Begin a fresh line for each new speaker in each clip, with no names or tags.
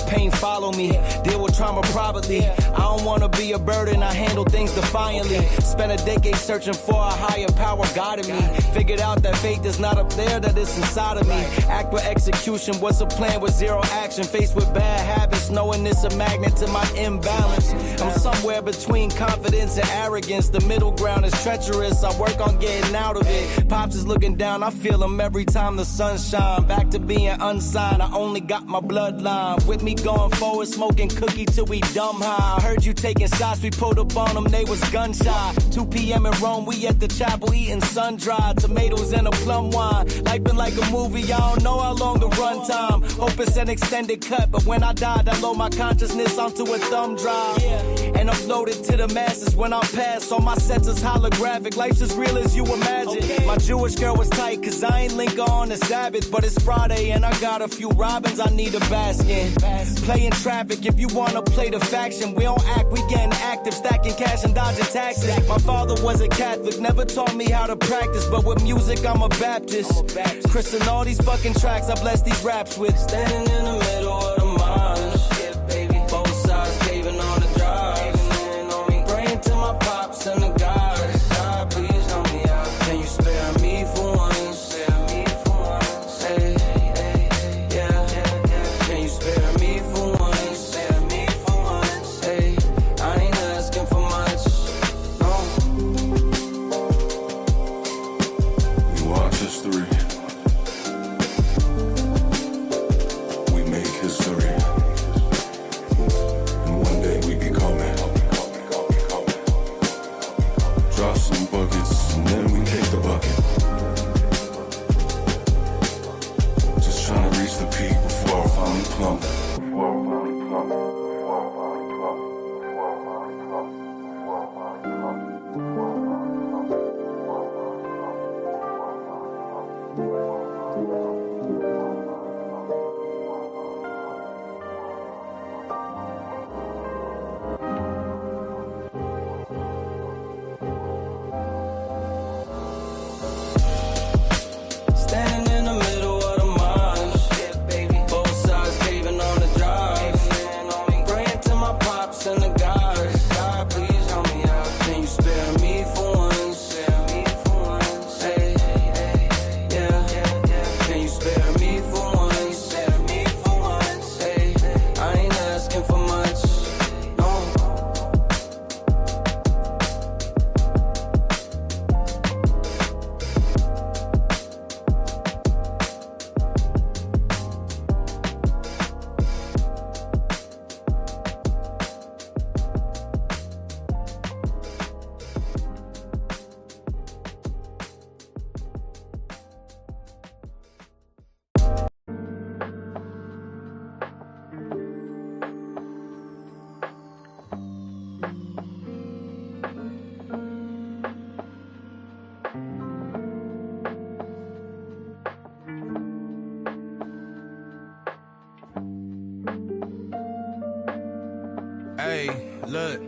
pain follow me. Deal with trauma privately. I don't wanna be a burden, I handle things defiantly. Spent a decade searching for a higher power guiding me. Figured out that faith is not up there, that it's inside of me. Act with execution, what's a plan with zero action? Faced with bad habits, knowing it's a magnet to my imbalance. I'm somewhere between confidence and arrogance. The middle ground is treacherous, I work on getting out of it. Pops is looking down, I feel him every time the sun shine. Back to being unsigned, I only got my bloodline. With me going forward, smoking cookie till we dumb high. I heard you taking shots, we pulled up on them, they was gun shy. 2 p.m. in Rome, we at the chapel eating sun-dried tomatoes and a plum wine. Life been like a movie, I don't know how long the run time. Hope it's an extended cut, but when I died, I load my consciousness onto a thumb drive. And upload it to the masses when I'm past. All my sets is holographic, life's as real as you imagine. My Jewish girl was tight, cause I ain't link on the Sabbath. But it's Friday and I got a few robins I need a bask in. Playing traffic, if you wanna play the faction. We don't act, we getting active, stacking cash and dodging taxes. My father was a Catholic, never taught me how to practice. But with music, I'm a Baptist. Chris and all these fucking tracks, I bless these raps with. Standing in the middle of the marsh, yeah, baby. Both sides caving on the drive. Praying to my pops and the guys. God, please help me out. Can you spare me for once? Spare me for once. Hey, hey, hey, yeah. Can you spare me for once? Spare me for once. Hey, I ain't asking for much. No.
You watch history. We make history. And one day we become it. Drop some buckets and then we kick the bucket. Just trying to reach the peak before I finally plummet.
Standing in the middle of the marsh, yeah, baby. Both sides caving on the drive. Praying to my pops and the guys. God, please help me out. Can you spare me for once? Spare me for once. Hey, hey, yeah. Can you spare me for once? Spare me for once. Hey, I ain't asking for much. No.
Hey, look.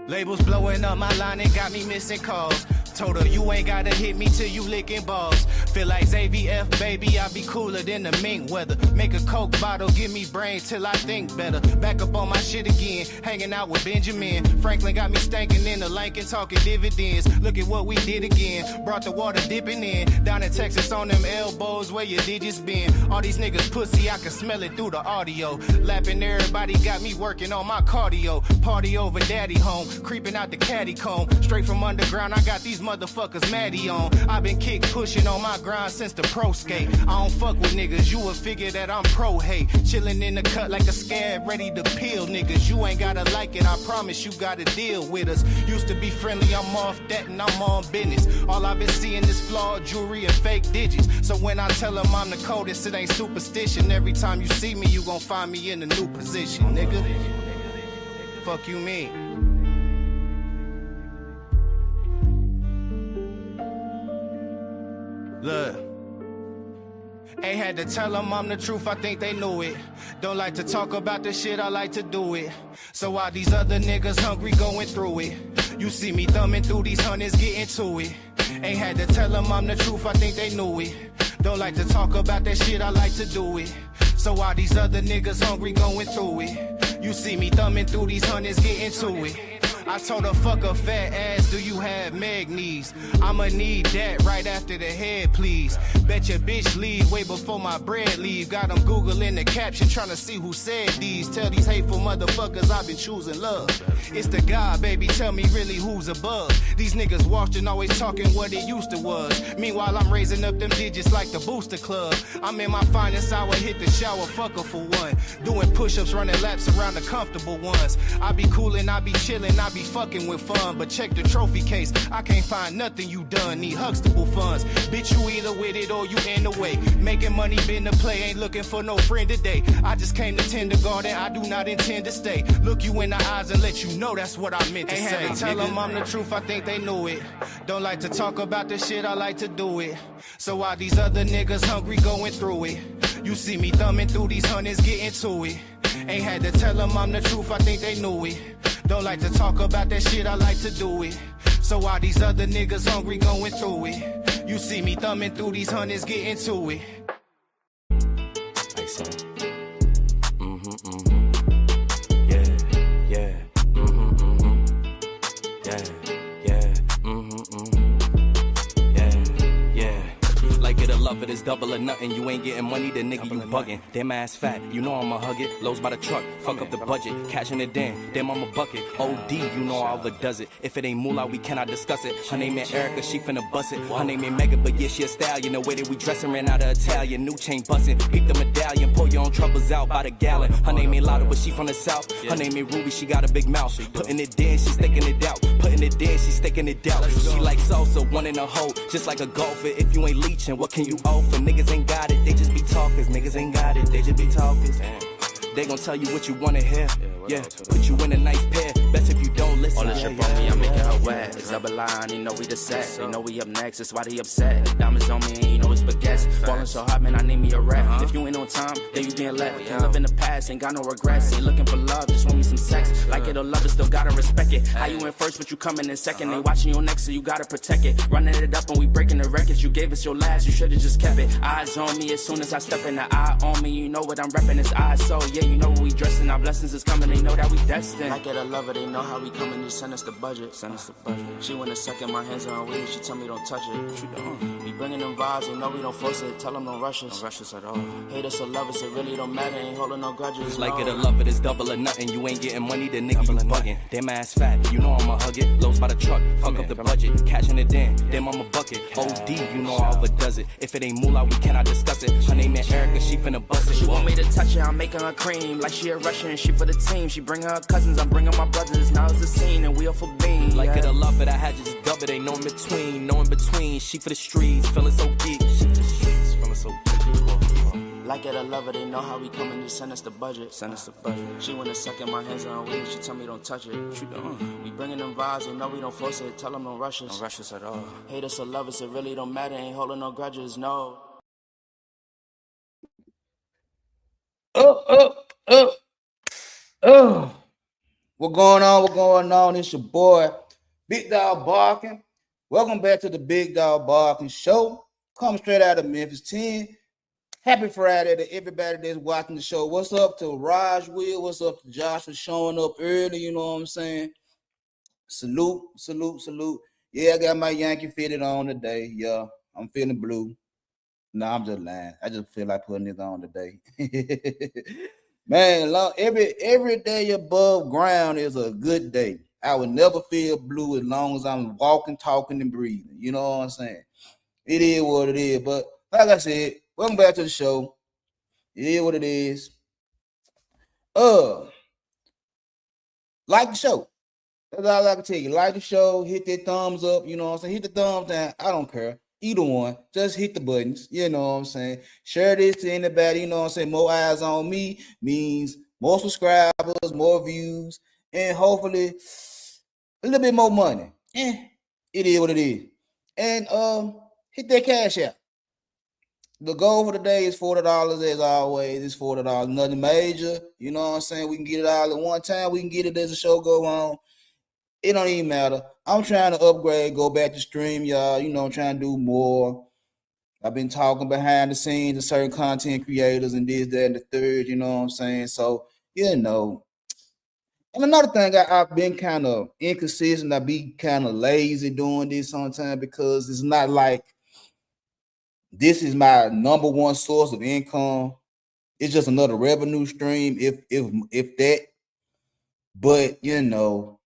Labels blowing up my line and got me missing calls. Told her you ain't gotta hit me till you licking balls. Feel like ZVF, baby, I be cooler than the mink weather. Make a Coke bottle, give me brain till I think better. Back up on my shit again, hanging out with Benjamin. Franklin got me stankin' in the Lincoln, talking dividends. Look at what we did again, brought the water dipping in. Down in Texas on them elbows, where your digits been. All these niggas pussy, I can smell it through the audio. Lapping everybody, got me working on my cardio. Party over daddy home, creeping out the caddy comb. Straight from underground, I got these motherfuckers Maddie on. I been kick pushing on my grind since the pro skate. I don't fuck with niggas, you would figure that I'm pro hate. Chillin' in the cut like a scab, ready to peel niggas. You ain't gotta like it, I promise you gotta deal with us. Used to be friendly, I'm off that and I'm on business. All I've been seeing is flawed jewelry and fake digits. So when I tell them I'm the coldest, it ain't superstition. Every time you see me, you gon' find me in a new position, nigga. Fuck you mean? Look, ain't had to tell them I'm the truth, I think they knew it. Don't like to talk about the shit, I like to do it. So while these other niggas hungry going through it, you see me thumbing through these hundreds, getting to it. Ain't had to tell them I'm the truth, I think they knew it. Don't like to talk about that shit, I like to do it. So why these other niggas hungry going through it? You see me thumbing through these hundreds, getting to it. I told her, fuck a fat ass, do you have mag knees? I'ma need that right after the head, please. Bet your bitch leave way before my bread leave. Got them Googling the caption, trying to see who said these. Tell these hateful motherfuckers I've been choosing love. It's the God, baby, tell me really who's above. These niggas watching, always talking what it used to was. Meanwhile, I'm raising up them digits like the Booster Club. I'm in my finest hour, hit the shower, fuck her for one. Doing push-ups, running laps around the comfortable ones. I be coolin', I be chillin', I be fucking with fun, but check the trophy case. I can't find nothing you done. Need Huxtable funds. Bitch, you either with it or you in the way. Making money been the play. Ain't looking for no friend today. I just came to kindergarten. I do not intend to stay. Look you in the eyes and let you know that's what I meant to say. Had to tell them I'm the truth. I think they knew it. Don't like to talk about this shit. I like to do it. So why these other niggas hungry going through it? You see me thumbing through these hundreds, getting to it. Ain't had to tell them I'm the truth. I think they knew it. Don't like to talk about that shit, I like to do it. So why these other niggas hungry going through it? You see me thumbing through these hundreds, getting to it.
Like so. Yeah, yeah. Like it or love it, it's double or nothing. You ain't getting money, the nigga you bugging. Damn ass fat, you know I'ma hug it. Lows by the truck, fuck up the budget. Cashing it in, damn I'm a bucket. OD, you know Oliver does it. If it ain't moolah, we cannot discuss it. Her name ain't Erica, she finna bust it. Her name ain't Megan, but yeah, she a stallion. The way that we dressin' ran out of Italian. New chain bustin', peep the medallion. Pull your own troubles out by the gallon. Her name ain't Lotta, but she from the south. Her name ain't Ruby, she got a big mouth. Putting it in, she sticking it out. Putting it in, she sticking it out. She like salsa, one in a hole. Just like a golfer, if you ain't leeching, what can you offer? Niggas ain't got it, they just be talkers. Niggas ain't got it, they just be talkers. They gon' tell you what you wanna hear. Yeah, put you in a nice pair. Best if you don't listen.
All this shit on me, I'm making her wet. It's double line, you know we the set. They know we up next, that's why they upset. The diamonds on me, and you know it's baguettes. Falling so hot, man, I need me a rap. If you ain't on time, then you being left. Can't live in the past, ain't got no regrets. Ain't looking for love, just want me some sex. Like it or love it, still gotta respect it. How you in first, but you coming in second. They watching your next, so you gotta protect it. Running it up and we breaking the records. You gave us your last, you should've just kept it. Eyes on me as soon as I step in the eye on me. You know what I'm repping, it's eyes. So yeah, you know what we dressing. Our blessings is coming, they know that we destined. Like it or love it, they know how we coming. Just send us the budget. Send us the budget. She wanna suck in my hands on her weed. She tell me don't touch it. What you doing? We bringing them vibes, they know we don't force it. Tell them don't rush us. Don't rush us at all. Hate us or love us, it really don't matter. Ain't holding no grudges.
Like it or love it, it's double or nothing. You ain't getting money, the nigga you bugging. Damn ass fat, you know I'ma hug it. Lows by the truck, fuck up the budget. Cashing it in, damn I'm a bucket. OD, you know Oliver does it. If it ain't moolah, we cannot discuss it. Her name ain't Erica, she finna bust it.
She want me to touch her, I'm making her cream. Like she a Russian, she for the team. She bring her cousins, I'm bringing my brothers. Now it's the scene and we all for being.
Like it or love it, I had to just dub it. Ain't no in between, no in between. She for the streets, feeling so geek. She for the streets, feeling so geek.
Like it or love it, they know how we coming. Just send us the budget. Send us the budget. She wanna suck in my hands on her weed. She tell me don't touch it. What you doing? We bringing them vibes, they know we don't force it. Tell them don't rush us. Don't rush us at all. Hate us or love us, it really don't matter. Ain't holding no grudges, no.
What going on? What going on? It's your boy, Big Dog Barking. Welcome back to the Big Dog Barking Show. Come straight out of Memphis 10. Happy Friday to everybody that's watching the show. What's up to Raj Will? What's up to Josh for showing up early? You know what I'm saying? Salute, salute, salute. Yeah, I got my Yankee fitted on today. Yeah, I'm feeling blue. No, I'm just lying. I just feel like putting this on today. Man, every day above ground is a good day. I would never feel blue as long as I'm walking, talking, and breathing. You know what I'm saying? It is what it is. But like I said, welcome back to the show. It is what it is. Like the show. That's all I can tell you. Like the show, hit that thumbs up. You know what I'm saying? Hit the thumbs down. I don't care. Either one, just hit the buttons, you know what I'm saying? Share this to anybody, you know what I'm saying? More eyes on me means more subscribers, more views, and hopefully a little bit more money. It is what it is. And hit that cash out. The goal for the day is $40 as always. It's $40. Nothing major, you know what I'm saying? We can get it all at one time. We can get it as the show go on. It don't even matter. I'm trying to upgrade, go back to stream, y'all. You know, I'm trying to do more. I've been talking behind the scenes to certain content creators and this, that, and the third, you know what I'm saying? So, you know. And another thing, I've been kind of inconsistent. I be kind of lazy doing this sometimes because it's not like this is my number one source of income. It's just another revenue stream, if that. But you know,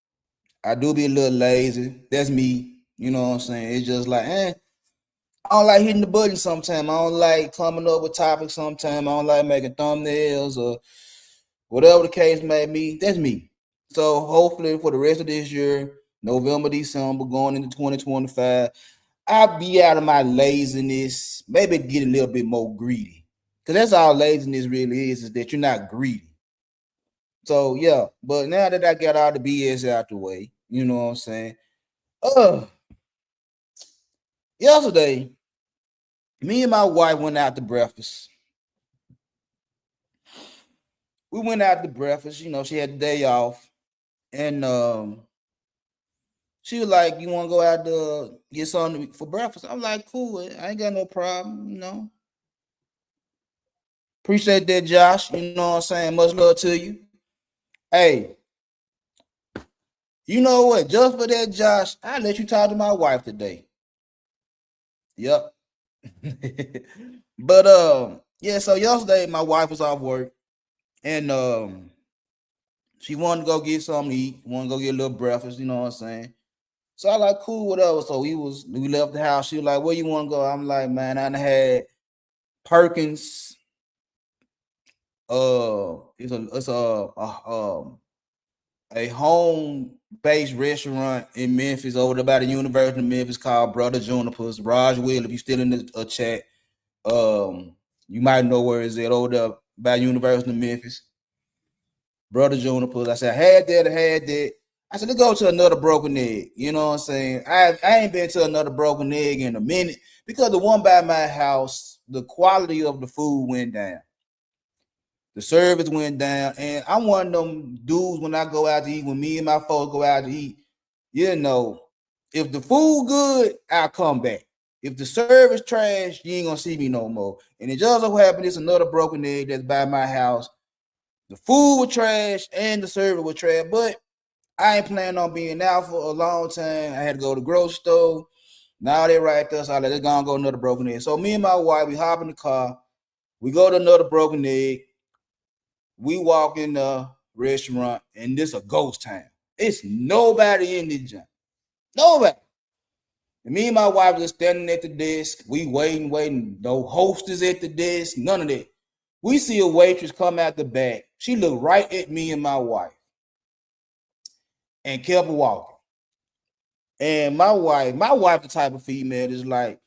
I do be a little lazy. That's me. You know what I'm saying? It's just like, I don't like hitting the button sometimes. I don't like coming up with topics sometimes. I don't like making thumbnails or whatever the case may be. That's me. So hopefully for the rest of this year, November, December, going into 2025, I'll be out of my laziness, maybe get a little bit more greedy. Because that's all laziness really is that you're not greedy. So yeah, but now that I got all the BS out the way, you know what I'm saying? Yesterday, me and my wife went out to breakfast. We went out to breakfast, you know, she had the day off. And she was like, "You want to go out to get something for breakfast?" I'm like, "Cool, I ain't got no problem, you know." Appreciate that, Josh. You know what I'm saying? Much love to you. Hey, you know what? Just for that, Josh, I let you talk to my wife today. Yep. But yeah, so yesterday my wife was off work and she wanted to go get something to eat, wanted to go get a little breakfast, you know what I'm saying? So I like, cool, whatever. So we left the house. She was like, "Where you want to go?" I'm like, "Man, I done had Perkins. It's a home-based restaurant in Memphis over there by the University of Memphis called Brother Juniper's. Raj Will, if you're still in the chat, you might know where it's at over there by University of Memphis. Brother Juniper's. I said, I had that. I said, let's go to another broken egg. You know what I'm saying? I ain't been to another broken egg in a minute because the one by my house, the quality of the food went down. The service went down, and I'm one of them dudes when I go out to eat, when me and my folks go out to eat, you know, if the food good, I'll come back. If the service trash, you ain't gonna see me no more. And it just so happened it's another broken egg that's by my house. The food was trash and the service was trash, but I ain't planning on being out for a long time. I had to go to the grocery store. Now they right there, so I let it go another broken egg. So me and my wife, we hop in the car, we go to another broken egg. We walk in the restaurant, and this a ghost town. It's nobody in this joint. Nobody. And me and my wife just standing at the desk. We waiting. No hostess at the desk. None of that. We see a waitress come out the back. She looked right at me and my wife and kept walking. And my wife, the type of female is like,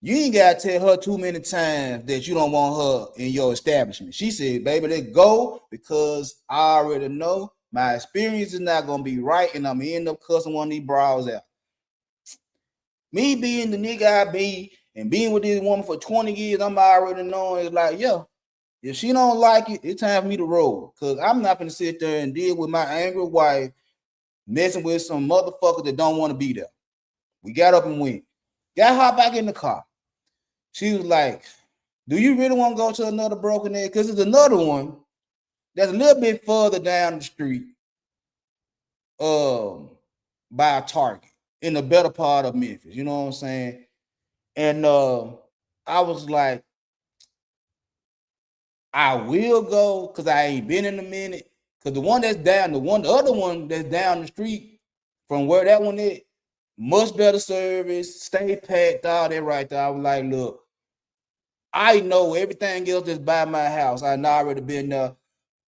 you ain't gotta tell her too many times that you don't want her in your establishment. She said, "Baby, let's go because I already know my experience is not gonna be right, and I'm gonna end up cussing one of these bras out." Me being the nigga I be and being with this woman for 20 years, I'm already knowing it's like, yeah, if she don't like it, it's time for me to roll. Cause I'm not gonna sit there and deal with my angry wife messing with some motherfuckers that don't want to be there. We got up and went. Got her back in the car. She was like, "Do you really want to go to another broken egg? Because there's another one that's a little bit further down the street by a Target in the better part of Memphis." You know what I'm saying? And I was like, I will go because I ain't been in a minute. Because the one that's down, the other one that's down the street from where that one is, much better service, stay packed, all that right there. I was like, look, I know everything else that's by my house. I already been there.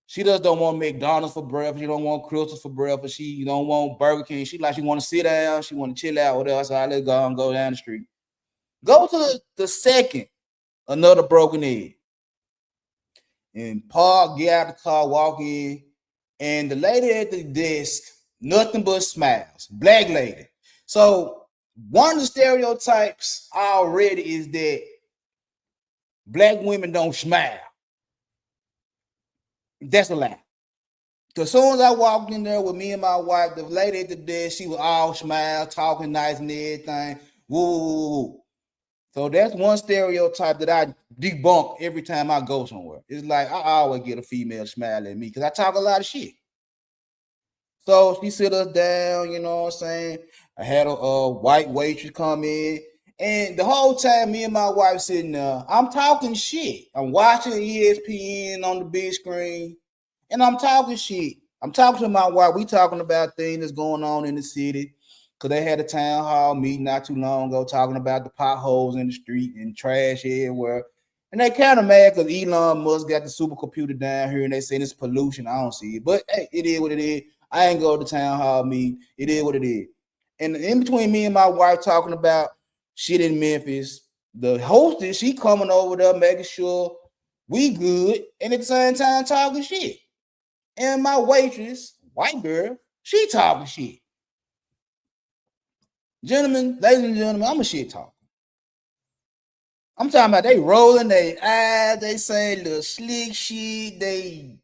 She just don't want McDonald's for breakfast. She don't want Crystals for breakfast. She don't want Burger King. She want to sit down. She want to chill out with us. So I let go and go down the street. Go to the second, another broken egg. And park, get out the car, walk in. And the lady at the desk, nothing but smiles. Black lady. So one of the stereotypes already is that black women don't smile. That's a lie. Because as soon as I walked in there with me and my wife, the lady at the desk, she was all smile, talking nice and everything. Woo. So that's one stereotype that I debunk every time I go somewhere. It's like I always get a female smile at me because I talk a lot of shit. So she sit us down, you know what I'm saying? I had a white waitress come in, and the whole time me and my wife sitting there, I'm talking shit. I'm watching ESPN on the big screen, and I'm talking shit. I'm talking to my wife. We talking about things that's going on in the city. Cause they had a town hall meeting not too long ago talking about the potholes in the street and trash everywhere. And they kind of mad because Elon Musk got the supercomputer down here and they saying it's pollution. I don't see it. But hey, it is what it is. I ain't go to town hall meeting. It is what it is. And in between me and my wife talking about shit in Memphis, the hostess, she coming over there making sure we good and at the same time talking shit. And my waitress, white girl, she talking shit. Gentlemen, ladies and gentlemen, I'm a shit talker. I'm talking about they rolling their eyes, they saying little slick shit, they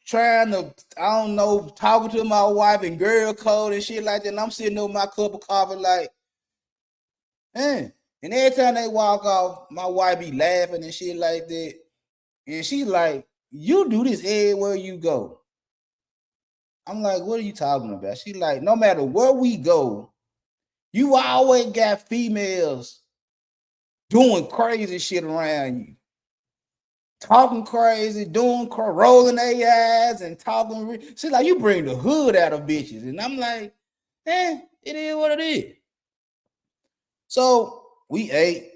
trying to, I don't know, talking to my wife in girl code and shit like that. And I'm sitting there with my cup of coffee like, man. And every time they walk off, my wife be laughing and shit like that. And she's like, you do this everywhere you go. I'm like, what are you talking about? She's like, no matter where we go, you always got females doing crazy shit around you. Talking crazy, rolling their eyes and talking. She's like, you bring the hood out of bitches. And I'm like, it is what it is. So we ate.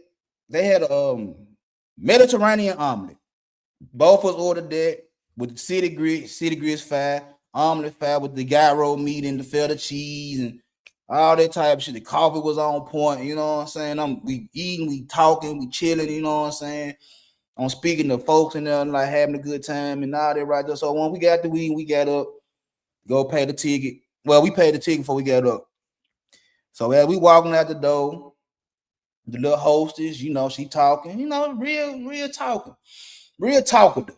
They had a Mediterranean omelet. Both of us ordered that with the city grits fry, omelet fry with the gyro meat and the feta cheese and all that type of shit. The coffee was on point, you know what I'm saying? We eating, we talking, we chilling, you know what I'm saying? I'm speaking to folks and they're like having a good time and all that right there. So when we got the weed, we got up, go pay the ticket. Well, we paid the ticket before we got up. So as we walking out the door, the little hostess, you know, she talking, you know, real talking, real talkative.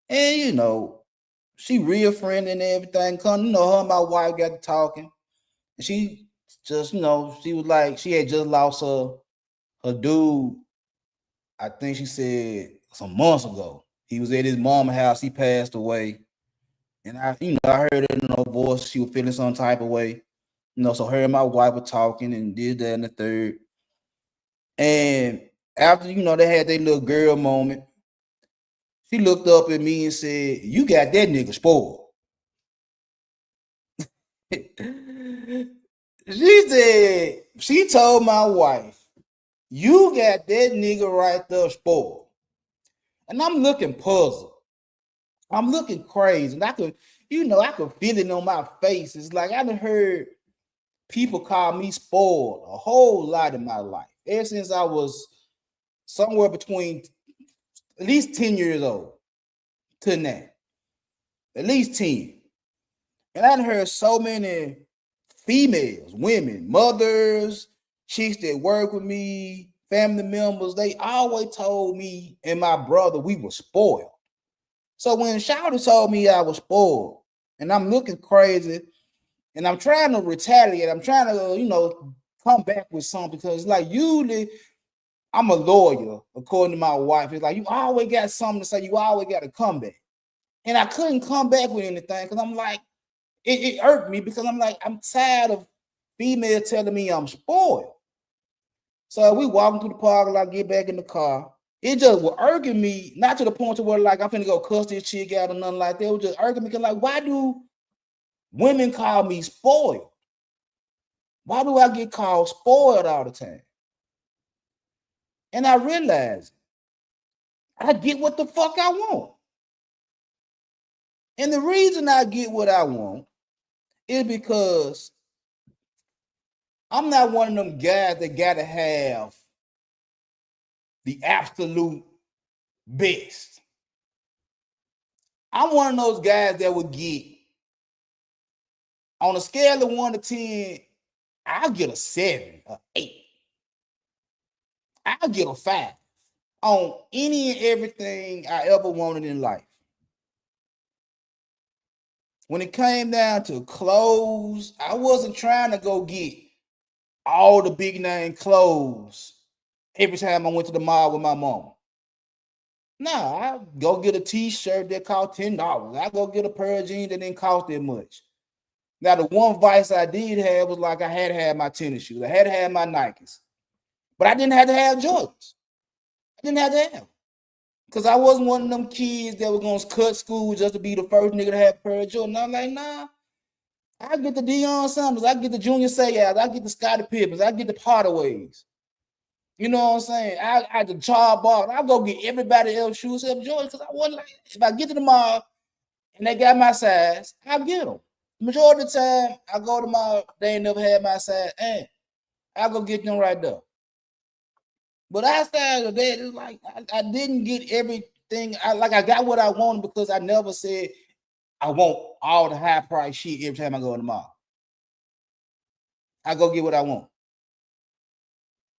And, you know, she real friendly and everything. You know, her and my wife got to talking. And she just, you know, she was like, she had just lost her dude. I think she said some months ago. He was at his mama's house. He passed away. And I heard it in her voice. She was feeling some type of way. You know, so her and my wife were talking and did that and the third. And after, you know, they had their little girl moment, she looked up at me and said, you got that nigga spoiled. She told my wife, you got that nigga right there spoiled. And I'm looking puzzled. I'm looking crazy. And I could feel it on my face. It's like I done heard people call me spoiled a whole lot in my life. Ever since I was somewhere between at least 10 years old to now. At least 10. And I done heard so many females, women, mothers, chicks that work with me, family members, they always told me and my brother we were spoiled. So when Shawty told me I was spoiled, and I'm looking crazy, and I'm trying to retaliate, I'm trying to, you know, come back with something because, like, usually I'm a lawyer, according to my wife. It's like you always got something to say, you always got to come back. And I couldn't come back with anything because I'm like, it irked me because I'm like, I'm tired of female telling me I'm spoiled. So we walking through the park, like get back in the car. It just was irking me, not to the point to where like I'm finna go cuss this chick out or nothing like that. It was just irking me because like, why do women call me spoiled? Why do I get called spoiled all the time? And I realized I get what the fuck I want. And the reason I get what I want is because I'm not one of them guys that gotta have the absolute best. I'm one of those guys that would get on a scale of 1 to 10, I'll get a 7, or 8. I'll get a 5 on any and everything I ever wanted in life. When it came down to clothes, I wasn't trying to go get all the big name clothes every time I went to the mall with my mom. Nah, I go get a t-shirt that cost $10. I go get a pair of jeans that didn't cost that much. Now, the one vice I did have was like I had to have my tennis shoes. I had to have my Nikes. But I didn't have to have Jordans. I didn't have to have. Because I wasn't one of them kids that were going to cut school just to be the first nigga to have a pair of Jordans. I'm like, nah. I get the Deion Sanders. I get the Junior Seau's. I get the Scottie Pippens. I get the Hardaways. You know what I'm saying? I the Charles Barkley. I go get everybody else shoes except Jordan because I wasn't like, if I get to the mall and they got my size, I'll get them. Majority of the time, I go to my, they ain't never had my size, and I'll go get them right there. But outside of that, it's like I didn't get everything. I got what I wanted because I never said I want all the high price shit every time I go in the mall. I go get what I want.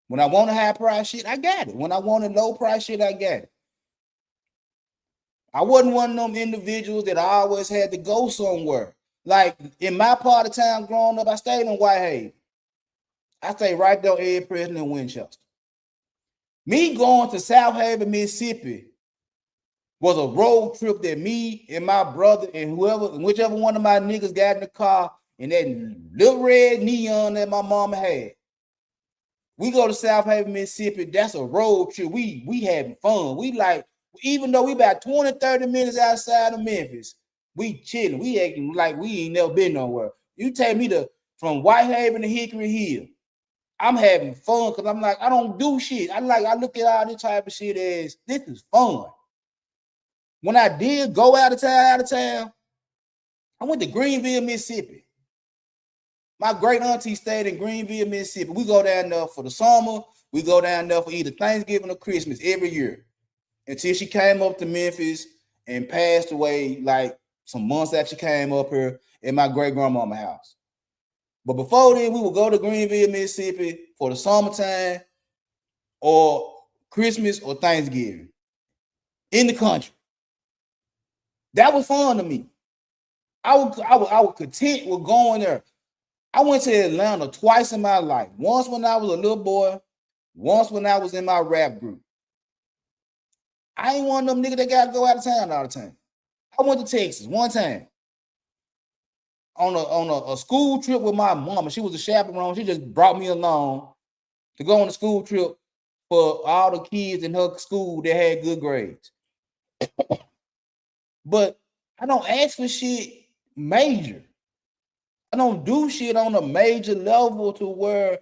When I want a high price shit, I got it. When I want a low price shit, I got it. I wasn't one of them individuals that I always had to go somewhere. Like in my part of town growing up, I stayed in Whitehaven. I stayed right there, Ed President in Winchester. Me going to South Haven, Mississippi was a road trip that me and my brother and whichever one of my niggas got in the car and that little red neon that my mama had. We go to South Haven, Mississippi. That's a road trip. We having fun. We like, even though we about 20, 30 minutes outside of Memphis, we chilling. We acting like we ain't never been nowhere. You take me from Whitehaven to Hickory Hill. I'm having fun because I'm like, I don't do shit. I look at all this type of shit as this is fun. When I did go out of town, I went to Greenville, Mississippi. My great auntie stayed in Greenville, Mississippi. We go down there for the summer. We go down there for either Thanksgiving or Christmas every year until she came up to Memphis and passed away like some months after she came up here at my great grandmama's house. But before then, we would go to Greenville, Mississippi for the summertime or Christmas or Thanksgiving in the country. That was fun to me. I was content with going there. I went to Atlanta twice in my life. Once when I was a little boy, once when I was in my rap group. I ain't one of them niggas that gotta go out of town all the time. I went to Texas one time on a school trip with my mama. She was a chaperone. She just brought me along to go on a school trip for all the kids in her school that had good grades. But I don't ask for shit major. I don't do shit on a major level to where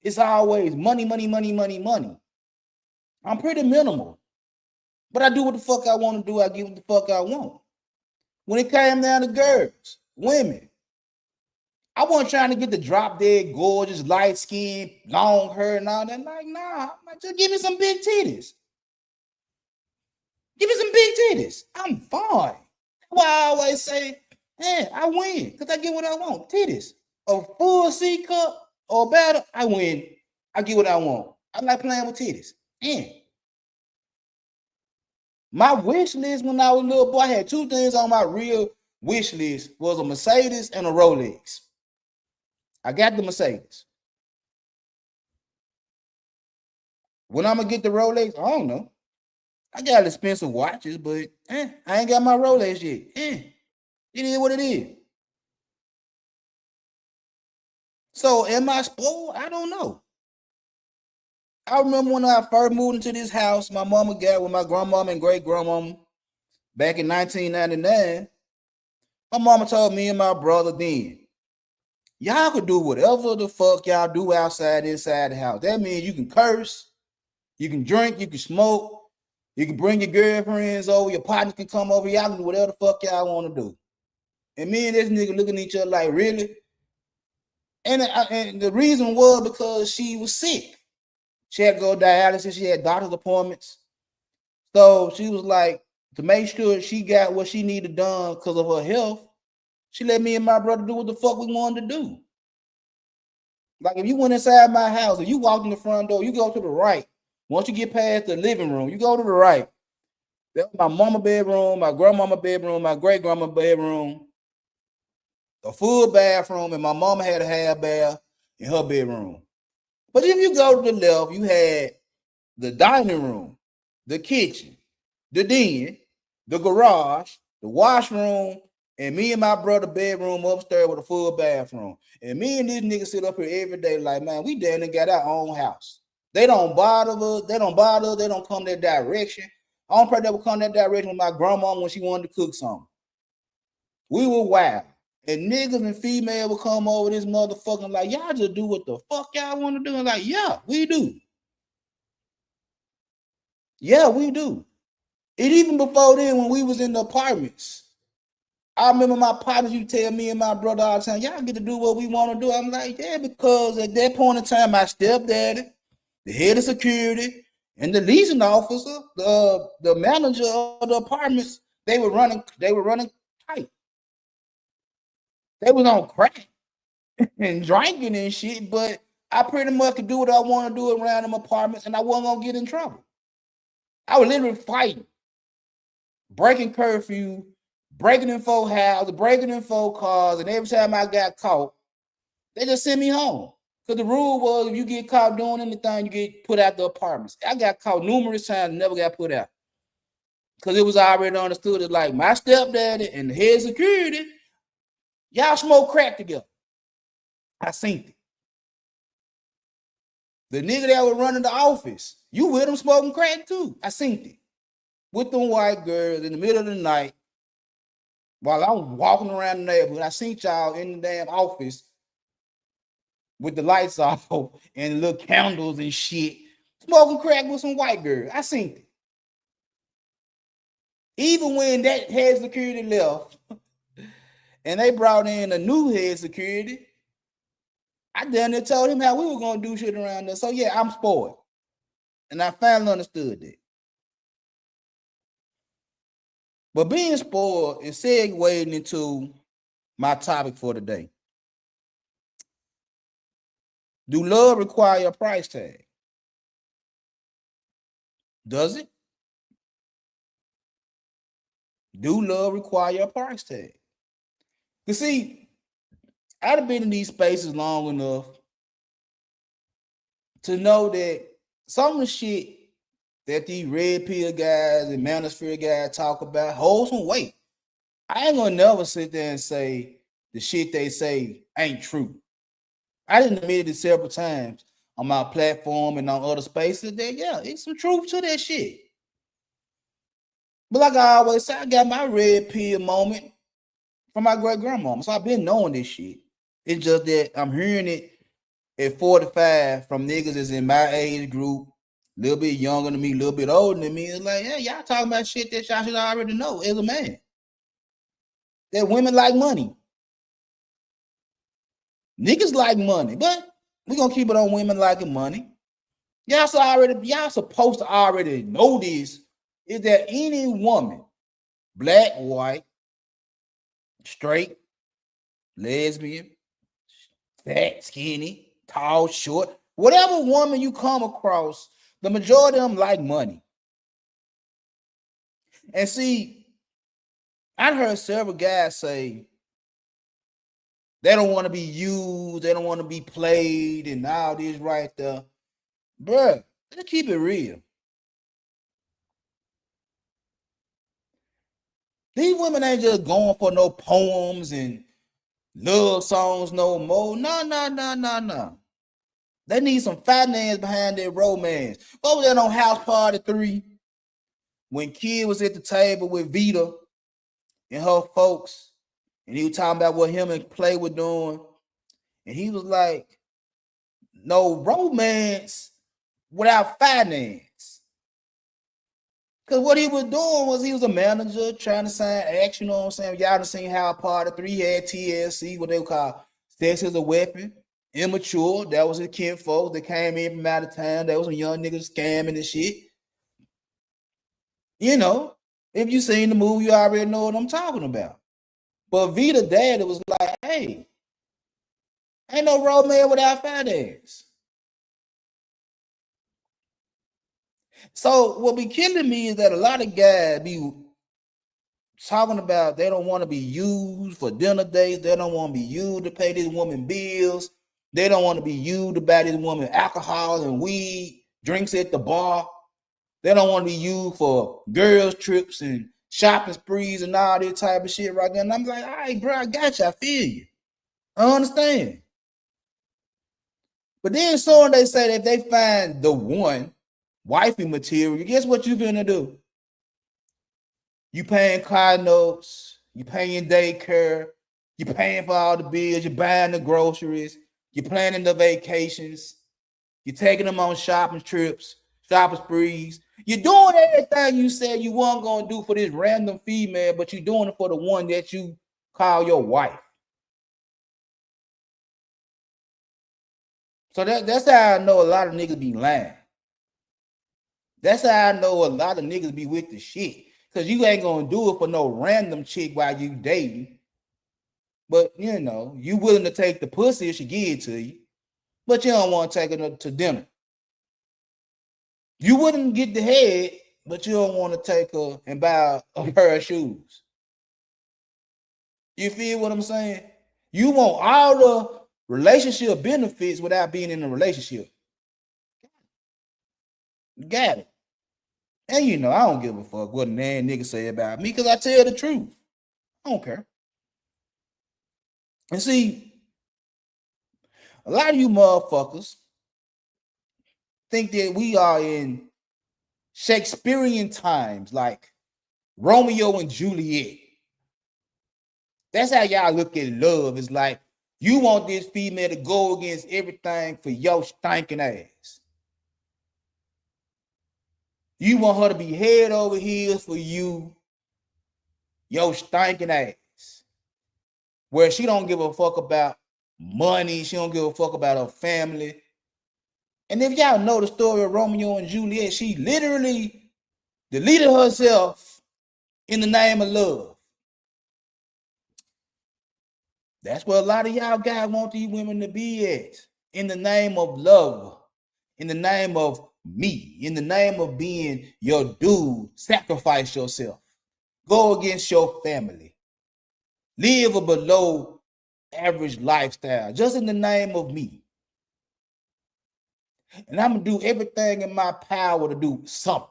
it's always money. I'm pretty minimal. But I do what the fuck I want to do. I get what the fuck I want. When it came down to girls, women, I wasn't trying to get the drop dead, gorgeous, light skin, long hair and all that. Like, nah, just give me some big titties. Give me some big titties. I'm fine. Why I always say, I win because I get what I want. Titties. A full C cup or better, I win. I get what I want. I like playing with titties. My wish list when I was a little boy, I had two things on my real wish list was a Mercedes and a Rolex. I got the Mercedes. When I'm going to get the Rolex, I don't know. I got expensive watches, but I ain't got my Rolex yet. It is what it is. So am I spoiled? I don't know. I remember when I first moved into this house, my mama got with my grandmama and great grandmama back in 1999. My mama told me and my brother then, y'all could do whatever the fuck y'all do outside, inside the house. That means you can curse, you can drink, you can smoke, you can bring your girlfriends over, your partners can come over, y'all can do whatever the fuck y'all want to do. And me and this nigga looking at each other like, really? And the reason was because she was sick. She had to go dialysis. She had doctor's appointments. So she was like, to make sure she got what she needed done because of her health, she let me and my brother do what the fuck we wanted to do. Like if you went inside my house and you walked in the front door, you go to the right. Once you get past the living room, you go to the right. That was my mama bedroom, my grandmama bedroom, my great grandma bedroom, a full bathroom, and my mama had a half bath in her bedroom. But if you go to the left, you had the dining room, the kitchen, the den, the garage, the washroom, and me and my brother bedroom upstairs with a full bathroom. And me and this nigga sit up here every day like, man, we damn near got our own house. They don't bother us. They don't bother us. They don't come that direction. I don't pray they would come that direction with my grandma when she wanted to cook something. We were wild. And niggas and female would come over this motherfucking like, y'all just do what the fuck y'all want to do. And like, yeah, we do. Yeah, we do. And even before then, when we was in the apartments, I remember my partners used to tell me and my brother all the time, y'all get to do what we want to do. I'm like, yeah, because at that point in time, my stepdaddy, the head of security, and the leasing officer, the manager of the apartments, they were running tight. They was on crack and drinking and shit, but I pretty much could do what I want to do around them apartments, and I wasn't gonna get in trouble. I was literally fighting, breaking curfew, breaking in 4 houses, breaking in 4 cars, and every time I got caught, they just sent me home. Because the rule was if you get caught doing anything, you get put out the apartments. I got caught numerous times and never got put out. Because it was already understood that like my stepdaddy and the head security, y'all smoke crack together. I seen it. The nigga that was running the office, you with him smoking crack too. I seen it. With them white girls in the middle of the night, while I'm walking around the neighborhood, I seen y'all in the damn office with the lights off and little candles and shit, smoking crack with some white girl. I seen it. Even when that head security left and they brought in a new head security, I damn near told him how we were gonna do shit around there. So yeah, I'm spoiled. And I finally understood that. But being spoiled is segueing into my topic for today. Do love require a price tag? Does it? Do love require a price tag? You see, I've been in these spaces long enough to know that some of the shit that these red pill guys and manosphere guys talk about holds some weight. I ain't gonna never sit there and say the shit they say ain't true. I didn't admit it several times on my platform and on other spaces that, yeah, it's some truth to that shit. But like I always say, I got my red pill moment from my great grandmama. So I've been knowing this shit. It's just that I'm hearing it at 45 from niggas that's in my age group, a little bit younger than me, a little bit older than me. It's like, hey, y'all talking about shit that y'all should already know as a man. That women like money. Niggas like money, but we're gonna keep it on women liking money. Y'all supposed to already know this. Is that any woman, black, white, straight, lesbian, fat, skinny, tall, short, whatever woman you come across, the majority of them like money. And see, I heard several guys say they don't want to be used, they don't want to be played, and all this right there. Bruh, let's keep it real. These women ain't just going for no poems and love songs no more. No. They need some finance behind their romance. What was that on House Party 3? When Kid was at the table with Vita and her folks, and he was talking about what him and Play were doing. And he was like, no romance without finance. Because what he was doing was he was a manager trying to sign action, you know what I'm saying? Y'all done seen how Part 3 had TLC, what they would call sex as a weapon, immature. That was his kinfolk that came in from out of town. That was some young niggas scamming and shit. You know, if you seen the movie, you already know what I'm talking about. But Vita dad was like, hey, ain't no romance without finance. So what be killing me is that a lot of guys be talking about they don't want to be used for dinner dates. They don't want to be used to pay these women bills. They don't want to be used to buy this woman alcohol and weed, drinks at the bar. They don't want to be used for girls' trips and shopping sprees and all this type of shit right there. And I'm like, all right, bro, I got you. I feel you. I understand. But then soon they say that if they find the one wifey material, guess what you gonna do? You paying car notes, you paying daycare, you paying for all the bills, you're buying the groceries, you're planning the vacations, you're taking them on shopping trips, shopping sprees. You're doing everything you said you weren't gonna do for this random female, but you're doing it for the one that you call your wife. So that's how I know a lot of niggas be lying. That's how I know a lot of niggas be with the shit. Because you ain't gonna do it for no random chick while you dating. But you know, you willing to take the pussy if she give it to you, but you don't want to take her to dinner. You wouldn't get the head, but you don't want to take her and buy a pair of shoes. You feel what I'm saying? You want all the relationship benefits without being in a relationship. Got it. And you know, I don't give a fuck what a man nigga say about me because I tell the truth. I don't care. And see, a lot of you motherfuckers think that we are in Shakespearean times, like Romeo and Juliet. That's how y'all look at love. It's like you want this female to go against everything for your stinking ass. You want her to be head over heels for you, your stinking ass. Where she don't give a fuck about money. She don't give a fuck about her family. And if y'all know the story of Romeo and Juliet, she literally deleted herself in the name of love. That's where a lot of y'all guys want these women to be at. In the name of love. In the name of me. In the name of being your dude. Sacrifice yourself. Go against your family. Live a below average lifestyle. Just in the name of me. And I'm going to do everything in my power to do something.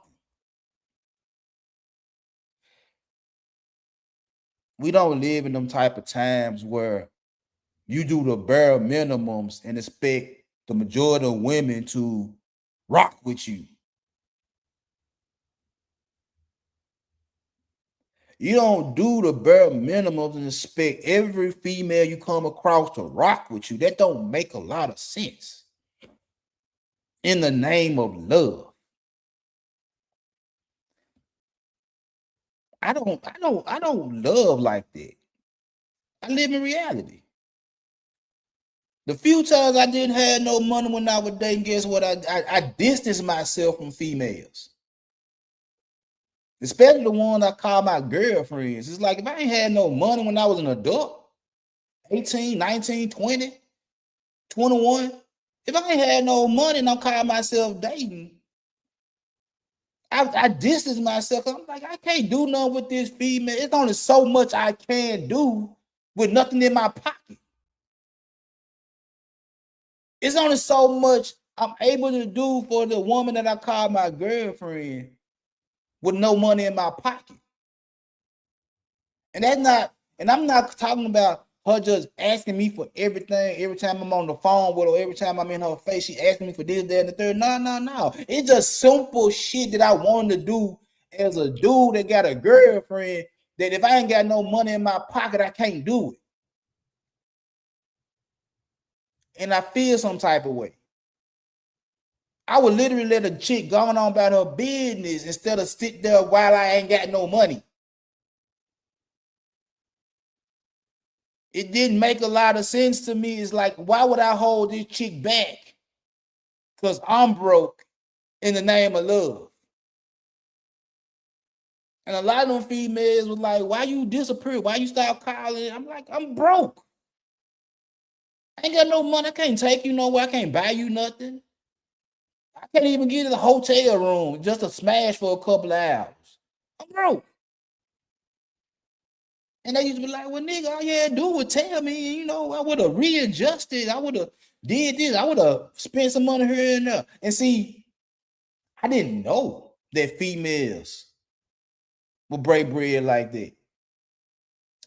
We don't live in them type of times where you do the bare minimums and expect the majority of women to rock with you. You don't do the bare minimums and expect every female you come across to rock with you. That don't make a lot of sense. In the name of love. I don't love like that. I live in reality. The few times I didn't have no money when I was dating, guess what? I distanced myself from females. Especially the ones I call my girlfriends. It's like if I ain't had no money when I was an adult, 18, 19, 20, 21, if I ain't had no money and I'm calling myself dating, I distance myself. I'm like, I can't do nothing with this female. It's only so much I can do with nothing in my pocket. It's only so much I'm able to do for the woman that I call my girlfriend with no money in my pocket. And that's not, and I'm not talking about her just asking me for everything every time I'm on the phone with her, every time I'm in her face, she asking me for this, that, and the third. No. It's just simple shit that I wanted to do as a dude that got a girlfriend that if I ain't got no money in my pocket, I can't do it. And I feel some type of way. I would literally let a chick go on about her business instead of sit there while I ain't got no money. It didn't make a lot of sense to me. It's like, why would I hold this chick back? Because I'm broke in the name of love. And a lot of them females was like, why you disappear? Why you stop calling? I'm like, I'm broke. I ain't got no money. I can't take you nowhere. I can't buy you nothing. I can't even get in a hotel room just to smash for a couple of hours. I'm broke. And they used to be like, well, nigga, all you had to do was tell me, you know, I would have readjusted. I would have did this, I would have spent some money here and there. And see, I didn't know that females would break bread like that.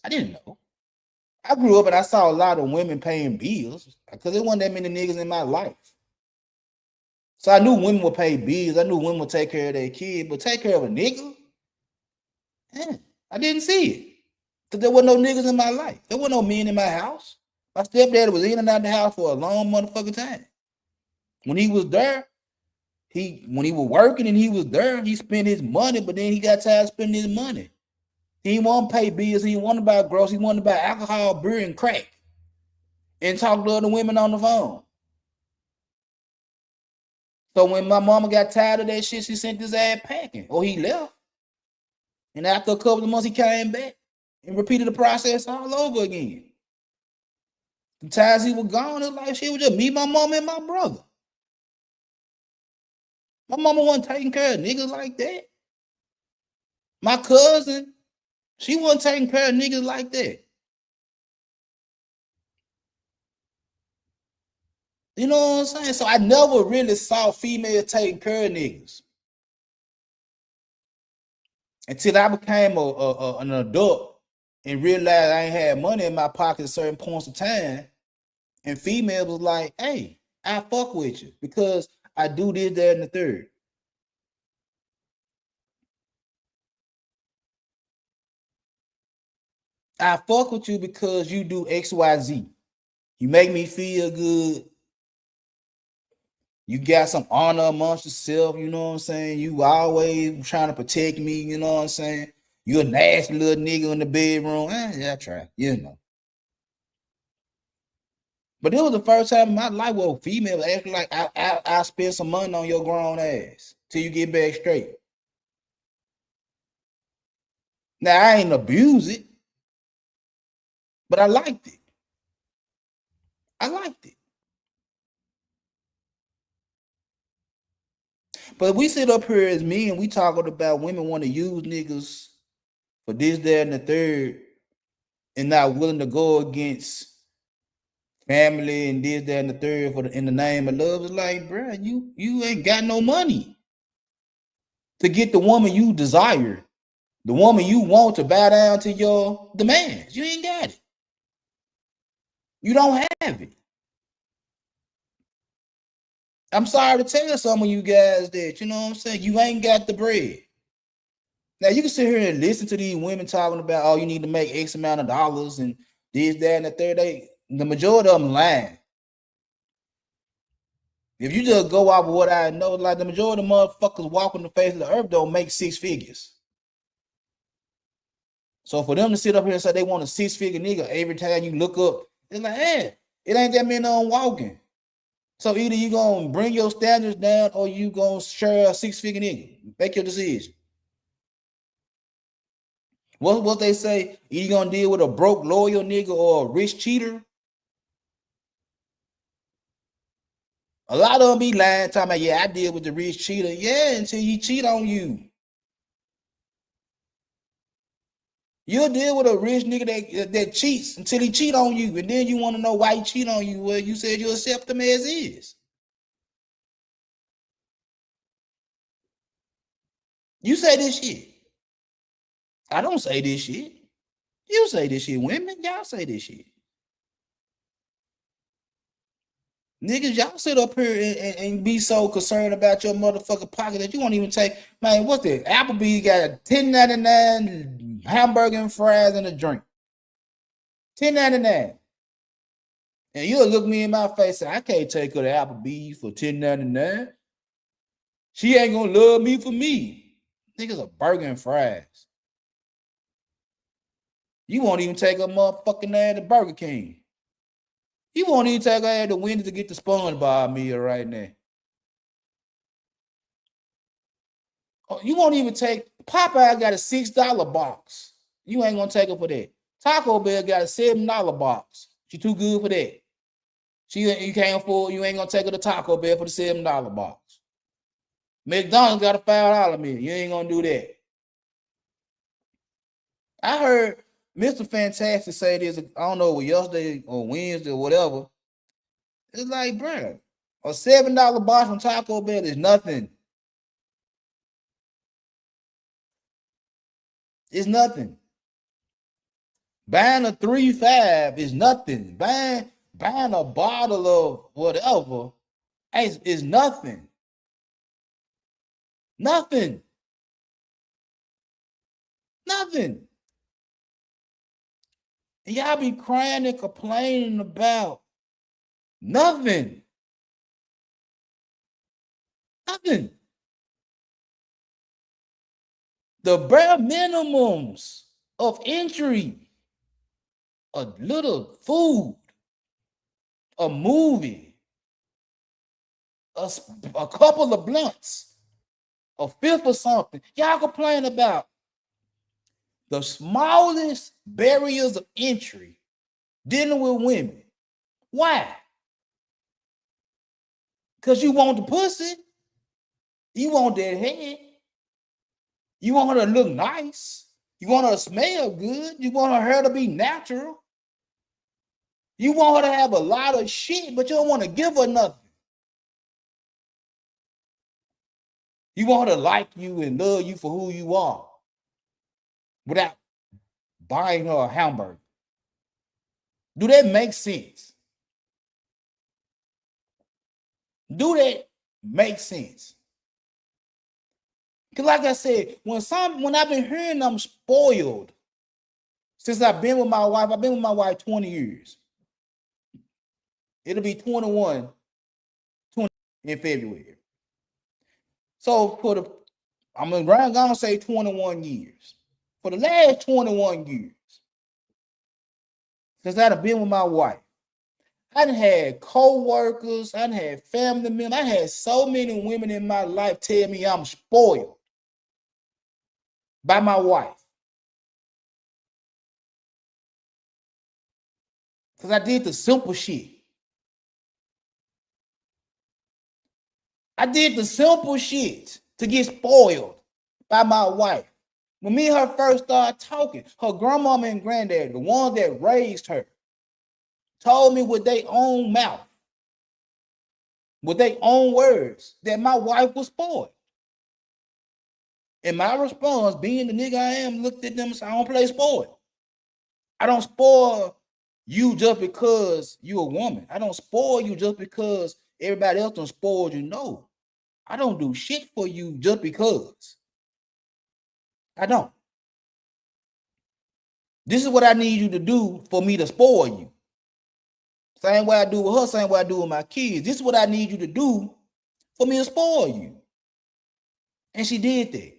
I didn't know. I grew up and I saw a lot of women paying bills because there wasn't that many niggas in my life. So I knew women would pay bills. I knew women would take care of their kids, but take care of a nigga? I didn't see it. Because there wasn't no niggas in my life. There wasn't no men in my house. My stepdad was in and out the house for a long motherfucking time. When he was there, when he was working and he was there, he spent his money, but then he got tired of spending his money. He didn't want to pay bills. He didn't want to buy groceries. He wanted to buy alcohol, beer, and crack. And talk to other women on the phone. So when my mama got tired of that shit, she sent his ass packing. Or he left. And after a couple of months, he came back and repeated the process all over again. The times he was gone, it was like shit was just me, my mama, and my brother. My mama wasn't taking care of niggas like that. My cousin, she wasn't taking care of niggas like that. You know what I'm saying? So I never really saw females taking care of niggas. Until I became an adult and realized I ain't had money in my pocket at certain points of time. And females was like, hey, I fuck with you because I do this, that, and the third. I fuck with you because you do X, Y, Z. You make me feel good. You got some honor amongst yourself, you know what I'm saying? You always trying to protect me, you know what I'm saying? You a nasty little nigga in the bedroom. Yeah, I try, you know. But it was the first time in my life where females acting like I spend some money on your grown ass till you get back straight. Now I ain't abuse it, but I liked it. I liked it. But we sit up here as men and we talking about women want to use niggas for this, that, and the third, and not willing to go against family and this, that, and the third in the name of love. It's like, bro, you ain't got no money to get the woman you desire, the woman you want to bow down to your demands. You ain't got it. You don't have it. I'm sorry to tell some of you guys that, you know what I'm saying, you ain't got the bread. Now you can sit here and listen to these women talking about, oh, you need to make X amount of dollars and this, that, and the third. The majority of them lying. If you just go off of what I know, like the majority of motherfuckers walking the face of the earth don't make six figures. So for them to sit up here and say they want a six-figure nigga every time you look up, it's like, hey, it ain't that many on walking. So either you gonna bring your standards down or you gonna share a six-figure nigga. Make your decision. What they say, you gonna deal with a broke loyal nigga or a rich cheater? A lot of them be lying, talking about, yeah, I deal with the rich cheater. Yeah, until he cheat on you. You'll deal with a rich nigga that cheats until he cheat on you. And then you want to know why he cheat on you. Well, you said you accept him as is. You say this shit. I don't say this shit. You say this shit. Women, y'all say this shit. Niggas, y'all sit up here and be so concerned about your motherfucking pocket that you won't even take. Man, what's that? Applebee's got a $10.99 hamburger and fries and a drink. $10.99. And you'll look me in my face and say, I can't take her to Applebee's for $10.99. She ain't gonna love me for me. Niggas a burger and fries. You won't even take a motherfucking ass to Burger King. You won't even take her ass to Wendy's to get the SpongeBob meal right now. Oh, you won't even take Popeye got a $6 box. You ain't gonna take her for that. Taco Bell got a $7 box. She too good for that. You can't afford. You ain't gonna take her to Taco Bell for the $7 box. McDonald's got a $5 meal. You ain't gonna do that. I heard Mr. Fantastic say this. I don't know, yesterday or Wednesday or whatever. It's like, bro, a $7 box from Taco Bell is nothing. It's nothing. Buying a 3.5 is nothing. Buying a bottle of whatever is nothing. Nothing. Nothing. And y'all be crying and complaining about nothing. Nothing. The bare minimums of entry, a little food, a movie, a couple of blunts, a fifth of something. Y'all complain about the smallest barriers of entry dealing with women. Why? Because you want the pussy. You want that head. You want her to look nice. You want her to smell good. You want her hair to be natural. You want her to have a lot of shit, but you don't want to give her nothing. You want her to like you and love you for who you are without buying her a hamburger. Do that make sense? Do that make sense? Because like I said, when I've been hearing I'm spoiled since I've been with my wife 20 years. It'll be 20 in February. So I'm gonna say 21 years. For the last 21 years, since I've been with my wife, I done had co-workers, I done had family members, I had so many women in my life tell me I'm spoiled by my wife. Because I did the simple shit. I did the simple shit to get spoiled by my wife. When me and her first started talking, her grandmama and granddaddy, the ones that raised her, told me with their own mouth, with their own words, that my wife was spoiled. And my response, being the nigga I am, looked at them and said, I don't play spoiled. I don't spoil you just because you a woman. I don't spoil you just because everybody else done spoiled you. No, I don't do shit for you just because. I don't. This is what I need you to do for me to spoil you. Same way I do with her, same way I do with my kids. This is what I need you to do for me to spoil you. And she did that.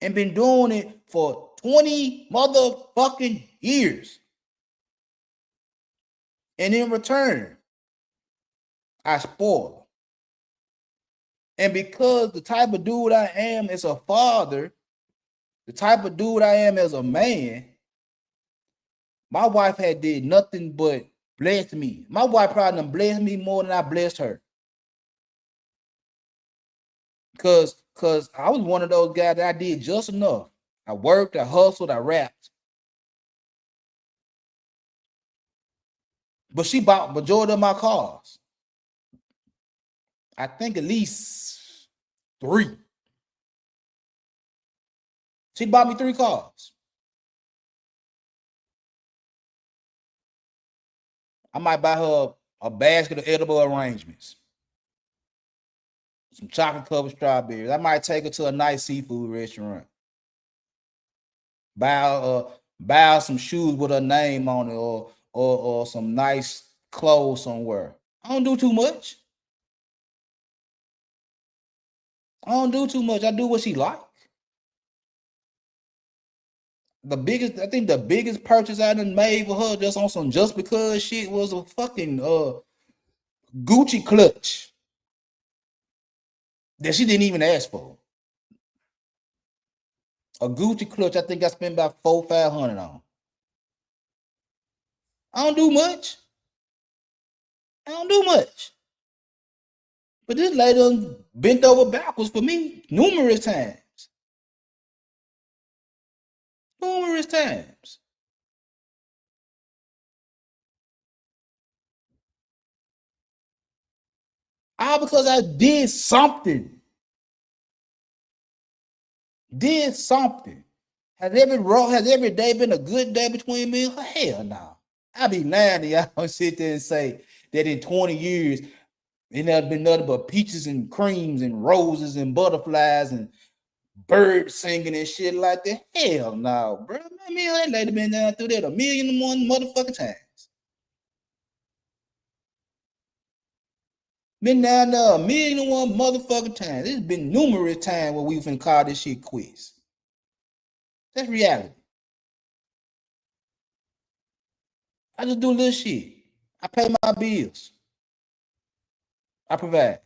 And been doing it for 20 motherfucking years. And in return, I spoil her. And because the type of dude I am as a father, the type of dude I am as a man, my wife had did nothing but bless me. My wife probably done blessed me more than I blessed her. Because I was one of those guys that I did just enough. I worked, I hustled, I rapped. But she bought majority of my cars. I think at least 3. She bought me 3 cars. I might buy her a basket of edible arrangements. Some chocolate covered strawberries. I might take her to a nice seafood restaurant. Buy some shoes with her name on it, or some nice clothes somewhere. I don't do too much. I do what she like. I think the biggest purchase I done made for her just on some just because shit was a fucking Gucci clutch that she didn't even ask for. A Gucci clutch, I think I spent about $400-500 on. I don't do much. But this lady bent over backwards for me numerous times. All because I did something. Did something. Has every day been a good day between me and her? Hell no. I be lying to y'all sit there and say that in 20 years, it never been nothing but peaches and creams and roses and butterflies and birds singing and shit like that. Hell no, bro. Man, me and that lady been down through that 1,000,001 motherfucking times. Been down there 1,000,001 motherfucking times. There's been numerous times where we finna call this shit quits. That's reality. I just do little shit. I pay my bills. I provide.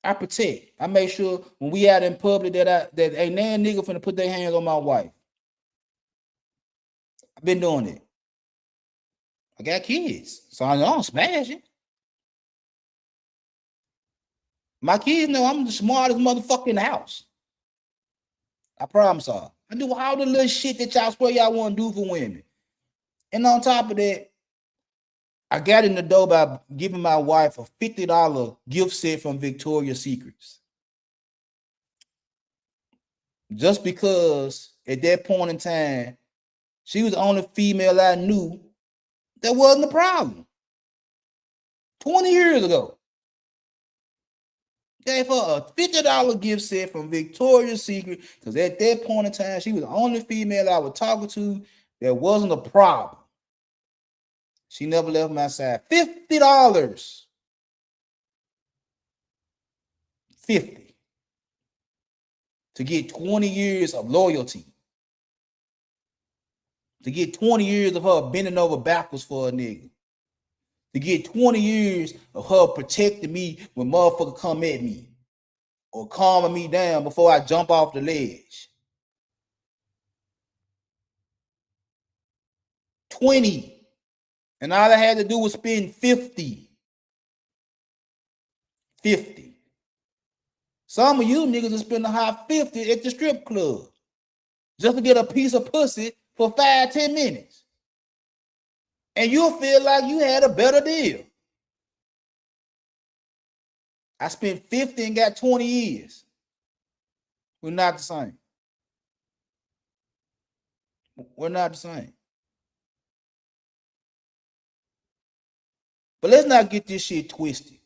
I protect. I make sure when we out in public that ain't nan nigga finna put their hands on my wife. I've been doing it. I got kids, so I know I'm smashing. My kids know I'm the smartest motherfucker in the house. I promise y'all. I do all the little shit that y'all swear y'all want to do for women. And on top of that, I got in the door by giving my wife a $50 gift set from Victoria's Secrets. Just because at that point in time, she was the only female I knew that wasn't a problem. 20 years ago. Gave her a $50 gift set from Victoria's Secret because at that point in time, she was the only female I was talking to that wasn't a problem. She never left my side. $50. 50 to get 20 years of loyalty. To get 20 years of her bending over backwards for a nigga. To get 20 years of her protecting me when motherfuckers come at me. Or calming me down before I jump off the ledge. 20. And all I had to do was spend 50. 50. Some of you niggas will spend a high 50 at the strip club just to get a piece of pussy for 5-10 minutes. And you'll feel like you had a better deal. I spent 50 and got 20 years. We're not the same. We're not the same. But let's not get this shit twisted.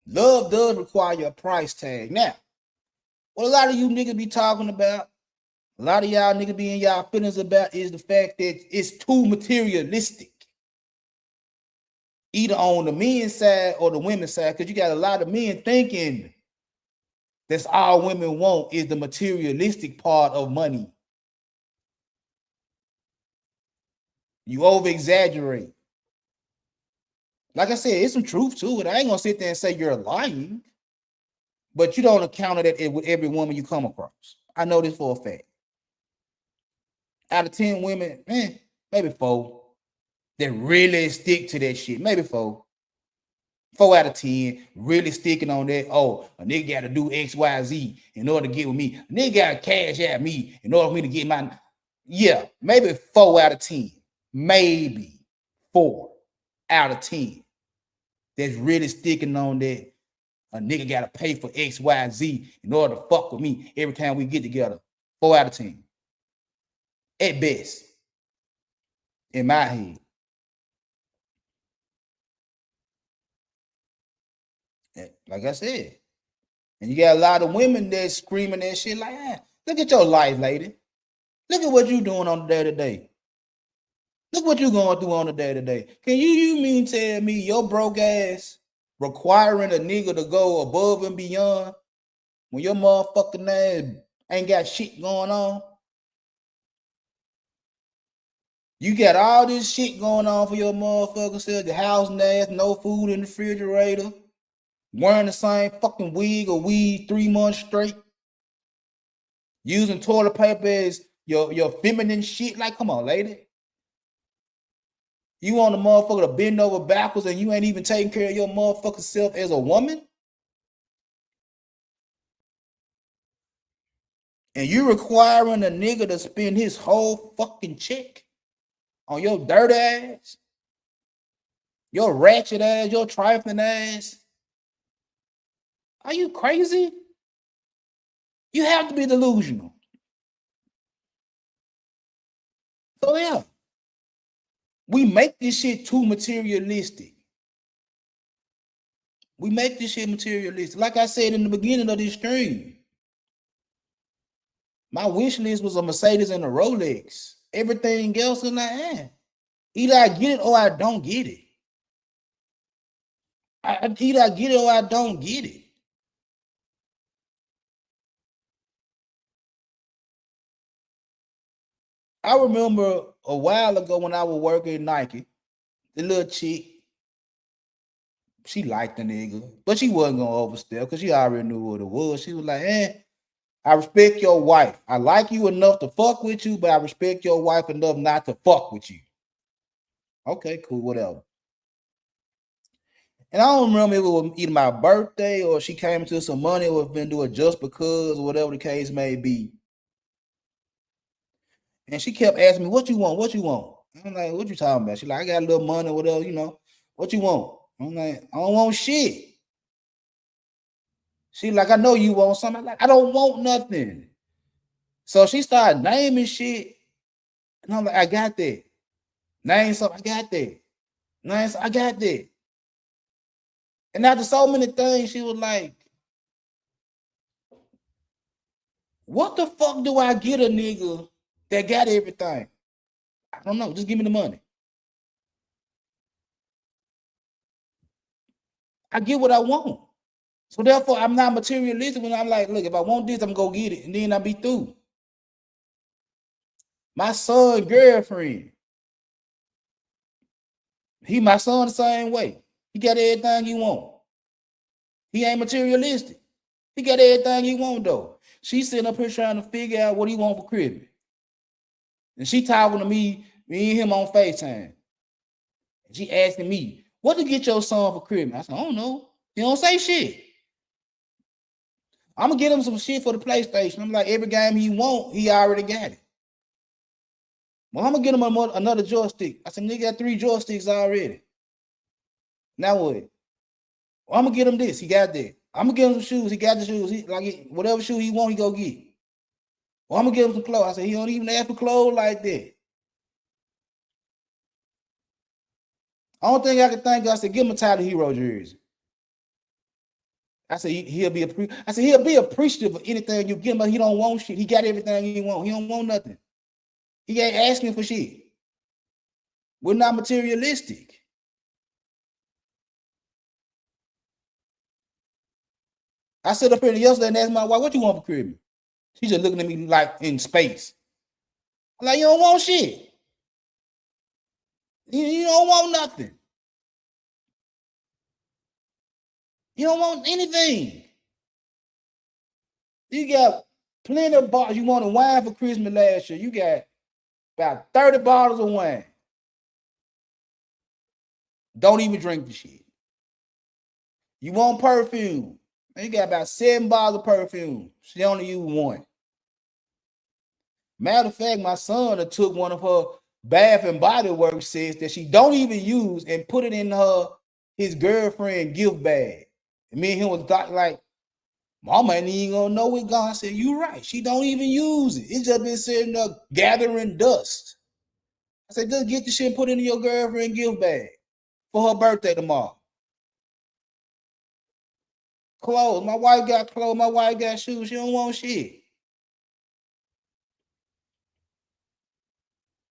Love does require a price tag. Now, what a lot of you niggas be talking about, a lot of y'all niggas be in y'all feelings about is the fact that it's too materialistic. Either on the men's side or the women's side, because you got a lot of men thinking that's all women want is the materialistic part of money. You over-exaggerate. Like I said, it's some truth to it. I ain't gonna sit there and say you're lying, but you don't encounter that with every woman you come across. I know this for a fact. Out of 10 women, maybe 4 that really stick to that shit. Maybe 4. 4 out of 10 really sticking on that. Oh, a nigga got to do X, Y, Z in order to get with me. A nigga got to cash at me in order for me to get my. Yeah, maybe 4 out of 10. Maybe 4 out of 10 that's really sticking on that. A nigga got to pay for X, Y, Z in order to fuck with me every time we get together. 4 out of 10. At best. In my head. Like I said. And you got a lot of women that's screaming that shit like, look at your life, lady. Look at what you doing on the day-to-day. Look what you going through on the day-to-day. Can you mean tell me your broke ass requiring a nigga to go above and beyond when your motherfucking ass ain't got shit going on? You got all this shit going on for your motherfucking self. The house ass, no food in the refrigerator. Wearing the same fucking wig or weed 3 months straight. Using toilet paper as your feminine shit. Like, come on, lady. You want a motherfucker to bend over backwards and you ain't even taking care of your motherfucking self as a woman? And you requiring a nigga to spend his whole fucking check on your dirty ass? Your ratchet ass, your trifling ass. Are you crazy? You have to be delusional. So yeah, we make this shit too materialistic. We make this shit materialistic. Like I said in the beginning of this stream, my wish list was a Mercedes and a Rolex. Everything else is like, either I get it or I don't get it. Either I get it or I don't get it. I remember a while ago when I was working at Nike, the little chick, she liked the nigga, but she wasn't gonna overstep because she already knew what it was. She was like, I respect your wife. I like you enough to fuck with you, but I respect your wife enough not to fuck with you. Okay, cool, whatever. And I don't remember if it was either my birthday or she came into some money or been doing just because or whatever the case may be. And she kept asking me, what you want? What you want? I'm like, what you talking about? She like, I got a little money or whatever, you know. What you want? I'm like, I don't want shit. She like, I know you want something. I'm like, I don't want nothing. So she started naming shit. And I'm like, I got that. Name something, I got that. Name something, I got that. And after so many things, she was like, what the fuck do I get a nigga that got everything? I don't know. Just give me the money. I get what I want. So therefore, I'm not materialistic when I'm like, look, if I want this, I'm gonna go get it, and then I'll be through. My son girlfriend, my son the same way. He got everything he want. He ain't materialistic. He got everything he want though. She sitting up here trying to figure out what he want for Christmas. And she talking to me and him on FaceTime. And she asking me, what to get your son for Christmas? I said, I don't know. He don't say shit. I'm gonna get him some shit for the PlayStation. I'm like, every game he want, he already got it. Well, I'm gonna get him another joystick. I said, nigga got 3 joysticks already. Now what? Well, I'm gonna get him this. He got that. I'm gonna get him some shoes. He got the shoes. He like whatever shoe he want, he go get. Well, I'm gonna get him some clothes. I said, he don't even ask for clothes like that. Only thing I can think of, I said, give him a Tyler Hero jersey. I said he'll be appreciative of anything you give him, but he don't want shit. He got everything he want. He don't want nothing. He ain't asking for shit. We're not materialistic. I sit up here yesterday and asked my wife, what you want for Christmas? She's just looking at me like in space. I'm like, you don't want shit. You don't want nothing. You don't want anything. You got plenty of bottles. You wanted wine for Christmas last year. You got about 30 bottles of wine. Don't even drink the shit. You want perfume. You got about 7 bottles of perfume. She only use 1. Matter of fact, my son took one of her Bath and Body Works sets that she don't even use and put it in his girlfriend gift bag. And me and him was like, Mama ain't even gonna know it gone. I said, you right. She don't even use it. It's just been sitting there gathering dust. I said, just get the shit and put it in your girlfriend gift bag for her birthday tomorrow. Clothes. My wife got clothes. My wife got shoes. She don't want shit.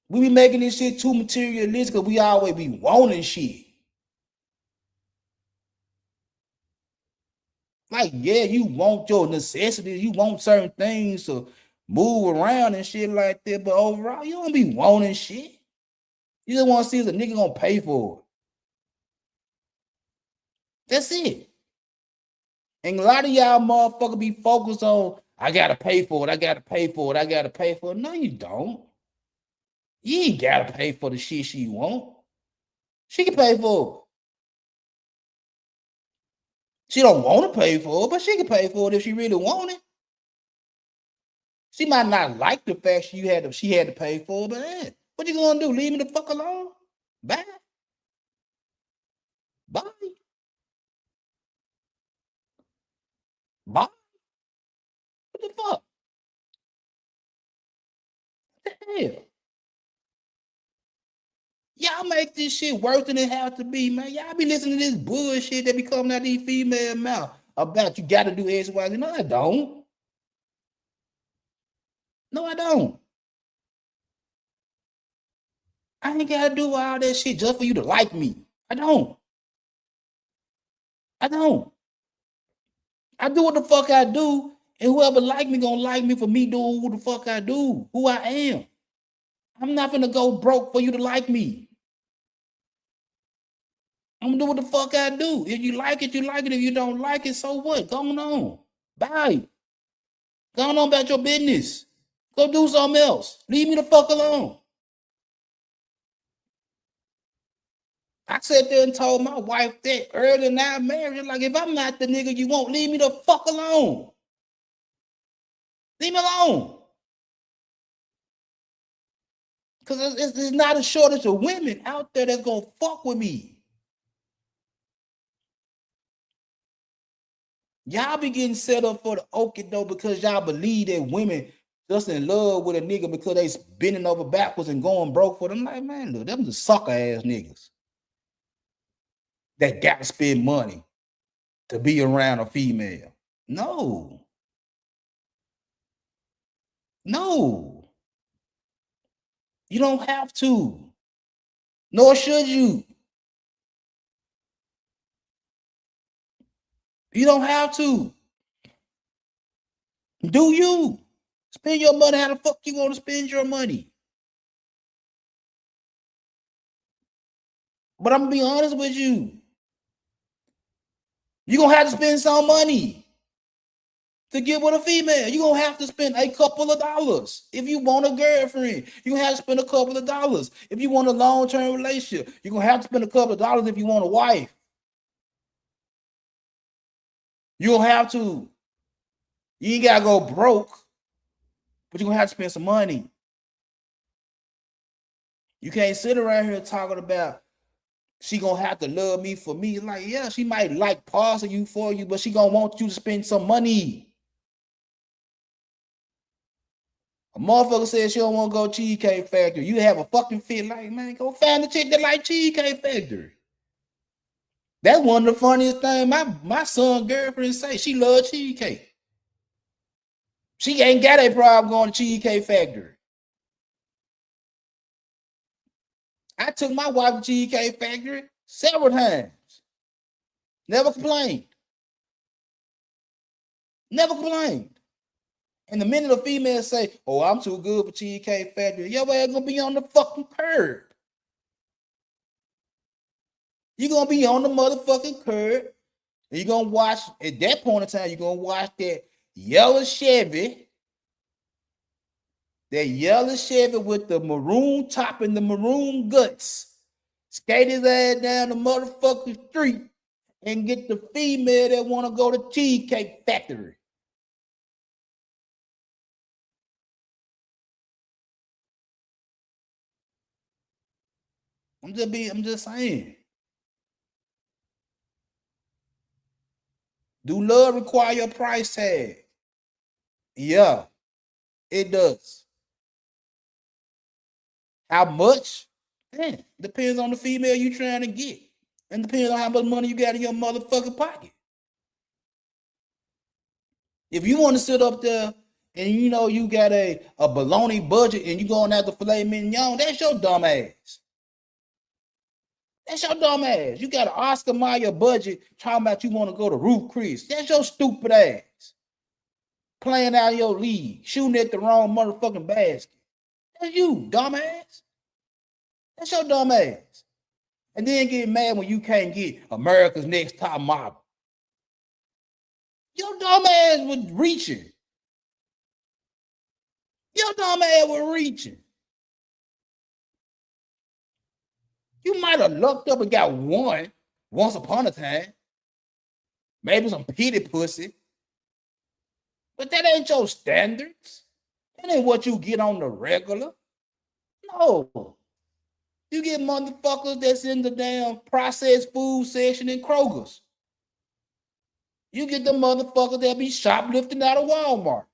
We be making this shit too materialistic because we always be wanting shit. Like, yeah, you want your necessities. You want certain things to move around and shit like that. But overall, you don't be wanting shit. You just want to see if a nigga gonna pay for it. That's it. And a lot of y'all motherfuckers be focused on, I gotta pay for it, I gotta pay for it, I gotta pay for it. No, you don't. You ain't gotta pay for the shit she want. She can pay for it. She don't want to pay for it, but she can pay for it if she really want it. She might not like the fact she had to pay for it, but what you gonna do? Leave me the fuck alone? Bye. Bye. Bye. What the fuck? What the hell? Y'all make this shit worse than it has to be, man. Y'all be listening to this bullshit that be coming out these female mouth about you gotta do X, Y, Z. No, I don't. No, I don't. I ain't gotta do all that shit just for you to like me. I don't. I don't. I do what the fuck I do, and whoever like me gonna like me for me doing what the fuck I do, who I am. I'm not gonna go broke for you to like me. I'm gonna do what the fuck I do. If you like it, you like it. If you don't like it, so what? Go on. Bye. Go on about your business. Go do something else. Leave me the fuck alone. I sat there and told my wife that early in our marriage, like, if I'm not the nigga you want, leave me the fuck alone. Leave me alone. Because there's not a shortage of women out there that's going to fuck with me. Y'all be getting set up for the okie doke because y'all believe that women just in love with a nigga because they bending over backwards and going broke for them. Like, man, look, them the sucker ass niggas that got to spend money to be around a female. No. You don't have to. Nor should you. You don't have to. Do you? Spend your money how the fuck you want to spend your money? But I'm going to be honest with you. You're going to have to spend some money to get with a female. You're going to have to spend a couple of dollars. If you want a girlfriend, you're going to have to spend a couple of dollars. If you want a long-term relationship, you're going to have to spend a couple of dollars if you want a wife. You're going to have to. You ain't got to go broke, but you're going to have to spend some money. You can't sit around here talking about she going to have to love me for me. Like, yeah, she might like parts of you for you, but she going to want you to spend some money. A motherfucker said she don't want to go Cheesecake Factory. You have a fucking fit like, man, go find a chick that like Cheesecake Factory. That's one of the funniest things my son girlfriend say. She loves cheesecake. She ain't got a problem going to Cheesecake Factory. I took my wife to Cheesecake Factory several times. Never complained. Never complained. And the minute a female say, oh, I'm too good for Cheesecake Factory, your ass gonna be on the fucking curb. You're gonna be on the motherfucking curb. And you're gonna watch, at that point in time, you're gonna watch that yellow Chevy with the maroon top and the maroon guts. Skate his ass down the motherfucking street and get the female that want to go to Cheesecake Factory. I'm just saying. Do love require a price tag? Yeah, it does. How much? Depends on the female you trying to get. And depends on how much money you got in your motherfucking pocket. If you want to sit up there and you know you got a baloney budget and you going after filet mignon, that's your dumb ass. That's your dumb ass. You got an Oscar Mayer budget talking about you want to go to Ruth Chris. That's your stupid ass. Playing out of your league, shooting at the wrong motherfucking basket. That's you, dumbass. That's your dumb ass. And then get mad when you can't get America's Next Top Model. Your dumb ass was reaching. Your dumb ass was reaching. You might have lucked up and got one once upon a time. Maybe some pity pussy. But that ain't your standards. That ain't what you get on the regular. No. You get motherfuckers that's in the damn processed food section in Kroger's. You get the motherfuckers that be shoplifting out of Walmart.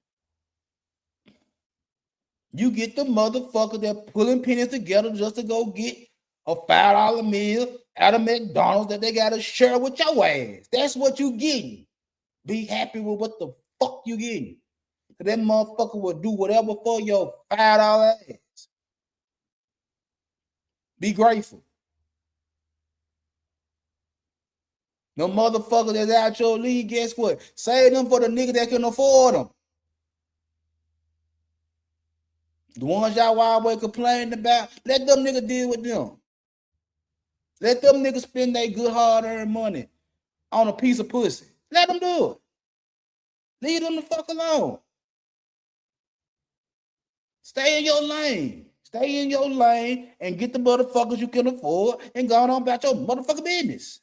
You get the motherfuckers that pulling pennies together just to go get a $5 meal out of McDonald's that they gotta share with your ass. That's what you getting. Be happy with what the fuck you getting. Cause that motherfucker will do whatever for your $5 ass. Be grateful. No motherfucker that's out your league, guess what? Save them for the nigga that can afford them. The ones y'all always complaining about, let them niggas deal with them. Let them niggas spend their good hard-earned money on a piece of pussy. Let them do it. Leave them the fuck alone. Stay in your lane. Stay in your lane and get the motherfuckers you can afford and go on about your motherfucking business.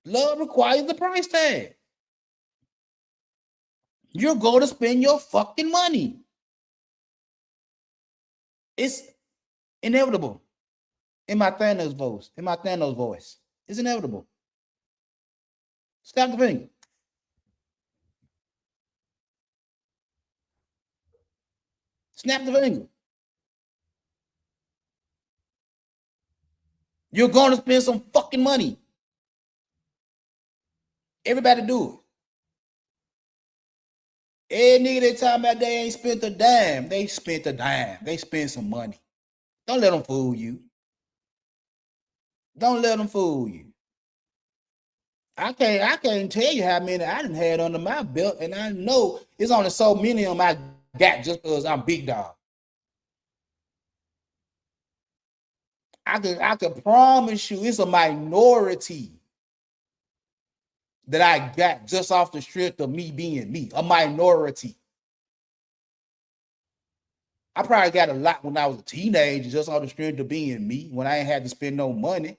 Love requires the price tag. You're going to spend your fucking money. It's inevitable. In my Thanos voice. It's inevitable. Snap the finger. Snap the finger. You're going to spend some fucking money. Everybody do it. Every nigga that talking about they ain't spent a dime, they spent a dime. They spent some money. Don't let them fool you. Don't let them fool you. I can't tell you how many I done had under my belt, and I know it's only so many of them I got just because I'm big dog. I can promise you it's a minority that I got just off the strength of me being me. A minority. I probably got a lot when I was a teenager just off the strength of being me when I ain't had to spend no money.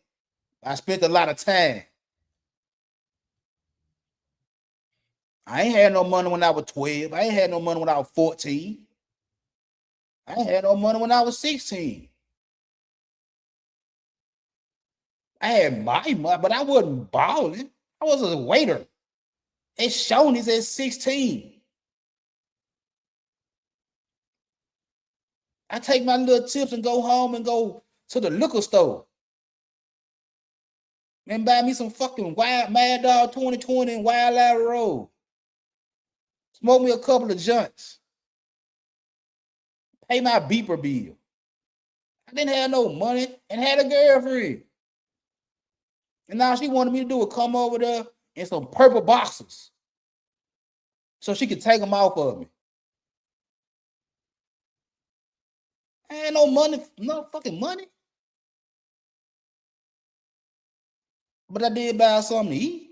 I spent a lot of time. I ain't had no money when I was 12. I ain't had no money when I was 14. I ain't had no money when I was 16. I had my money, but I wasn't balling. I was a waiter. It's Shoney's at 16. I take my little tips and go home and go to the liquor store and buy me some fucking Mad Dog 2020 and Wild Out Road. Smoke me a couple of joints. Pay my beeper bill. I didn't have no money and had a girlfriend. And now she wanted me to do is come over there in some purple boxers so she could take them off of me. I ain't no money, no fucking money. But I did buy something to eat.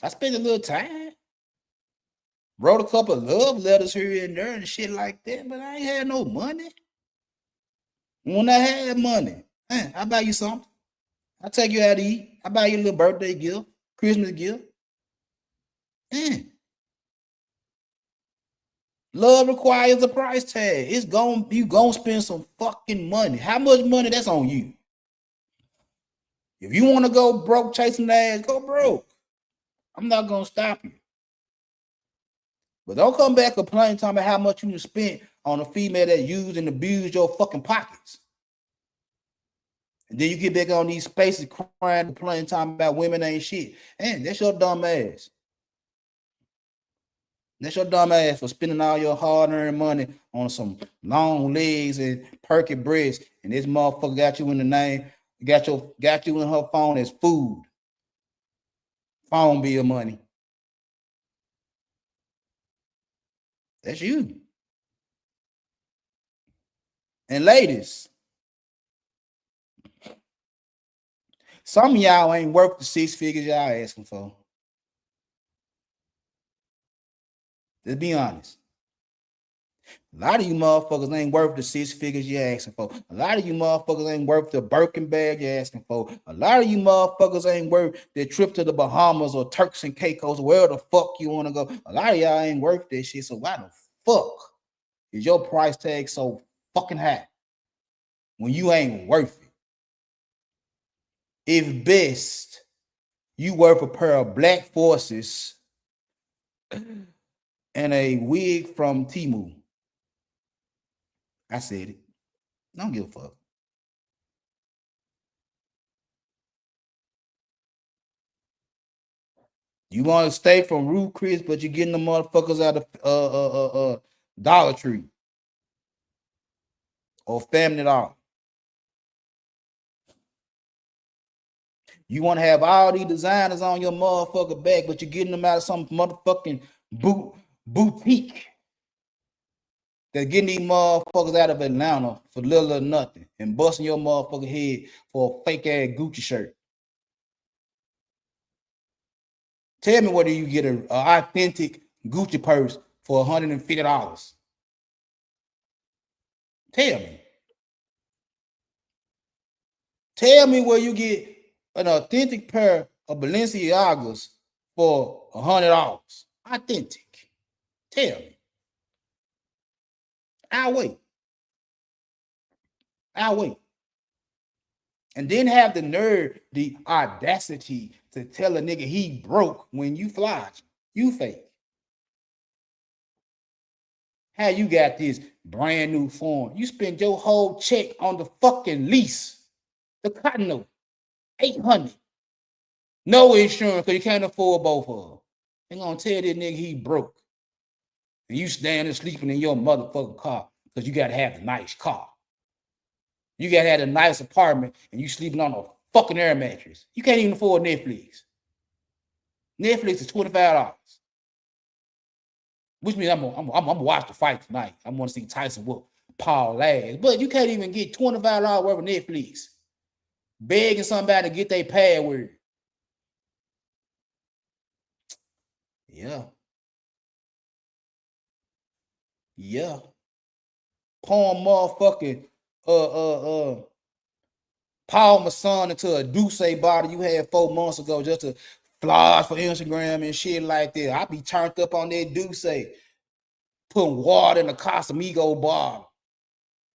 I spent a little time. Wrote a couple of love letters here and there and shit like that, but I ain't had no money. When I had money, I buy you something. I take you out to eat. I buy you a little birthday gift, Christmas gift. Love requires a price tag. You gonna spend some fucking money. How much money? That's on you. If you want to go broke chasing the ass, go broke. I'm not gonna stop you. But don't come back complaining talking about how much you spent on a female that used and abused your fucking pockets. And then you get back on these spaces crying, complaining, talking about women ain't shit. And that's your dumb ass. That's your dumb ass for spending all your hard-earned money on some long legs and perky breasts. And this motherfucker got you in the name, got you in her phone as food. Phone bill money. That's you. And ladies, some of y'all ain't worth the 6 figures y'all asking for. Let's be honest. A lot of you motherfuckers ain't worth the 6 figures you're asking for. A lot of you motherfuckers ain't worth the Birkin bag you're asking for. A lot of you motherfuckers ain't worth the trip to the Bahamas or Turks and Caicos, where the fuck you want to go. A lot of y'all ain't worth that shit. So why the fuck is your price tag so fucking high when you ain't worth it? If best, you worth a pair of black forces and a wig from Temu. I said it. Don't give a fuck. You want to stay from Ruth Chris, but you're getting the motherfuckers out of Dollar Tree or Family Dollar. You want to have all these designers on your motherfucker back, but you're getting them out of some motherfucking boutique. They're getting these motherfuckers out of Atlanta for little or nothing and busting your motherfucking head for a fake ass Gucci shirt. Tell me whether you get an authentic Gucci purse for $150. Tell me. Tell me where you get an authentic pair of Balenciagas for $100. Authentic. Tell me. I'll wait. And then have the nerve, the audacity to tell a nigga he broke when you fly. You fake. How you got this brand new phone? You spend your whole check on the fucking lease. The cotton note. $800. No insurance because you can't afford both of them. They gonna tell this nigga he broke. And you standing sleeping in your motherfucking car because you gotta have a nice car. You gotta have a nice apartment and you sleeping on a fucking air mattress. You can't even afford Netflix. Netflix is $25. Which means I'm gonna watch the fight tonight. I want to see Tyson whoop Paul ass. But you can't even get $25 worth of Netflix. Begging somebody to get their password. Yeah. Pouring motherfucking Paul Masson into a Douce bottle you had 4 months ago just to flash for Instagram and shit like that. I be turned up on that Douce. Putting water in a Casamigo bottle.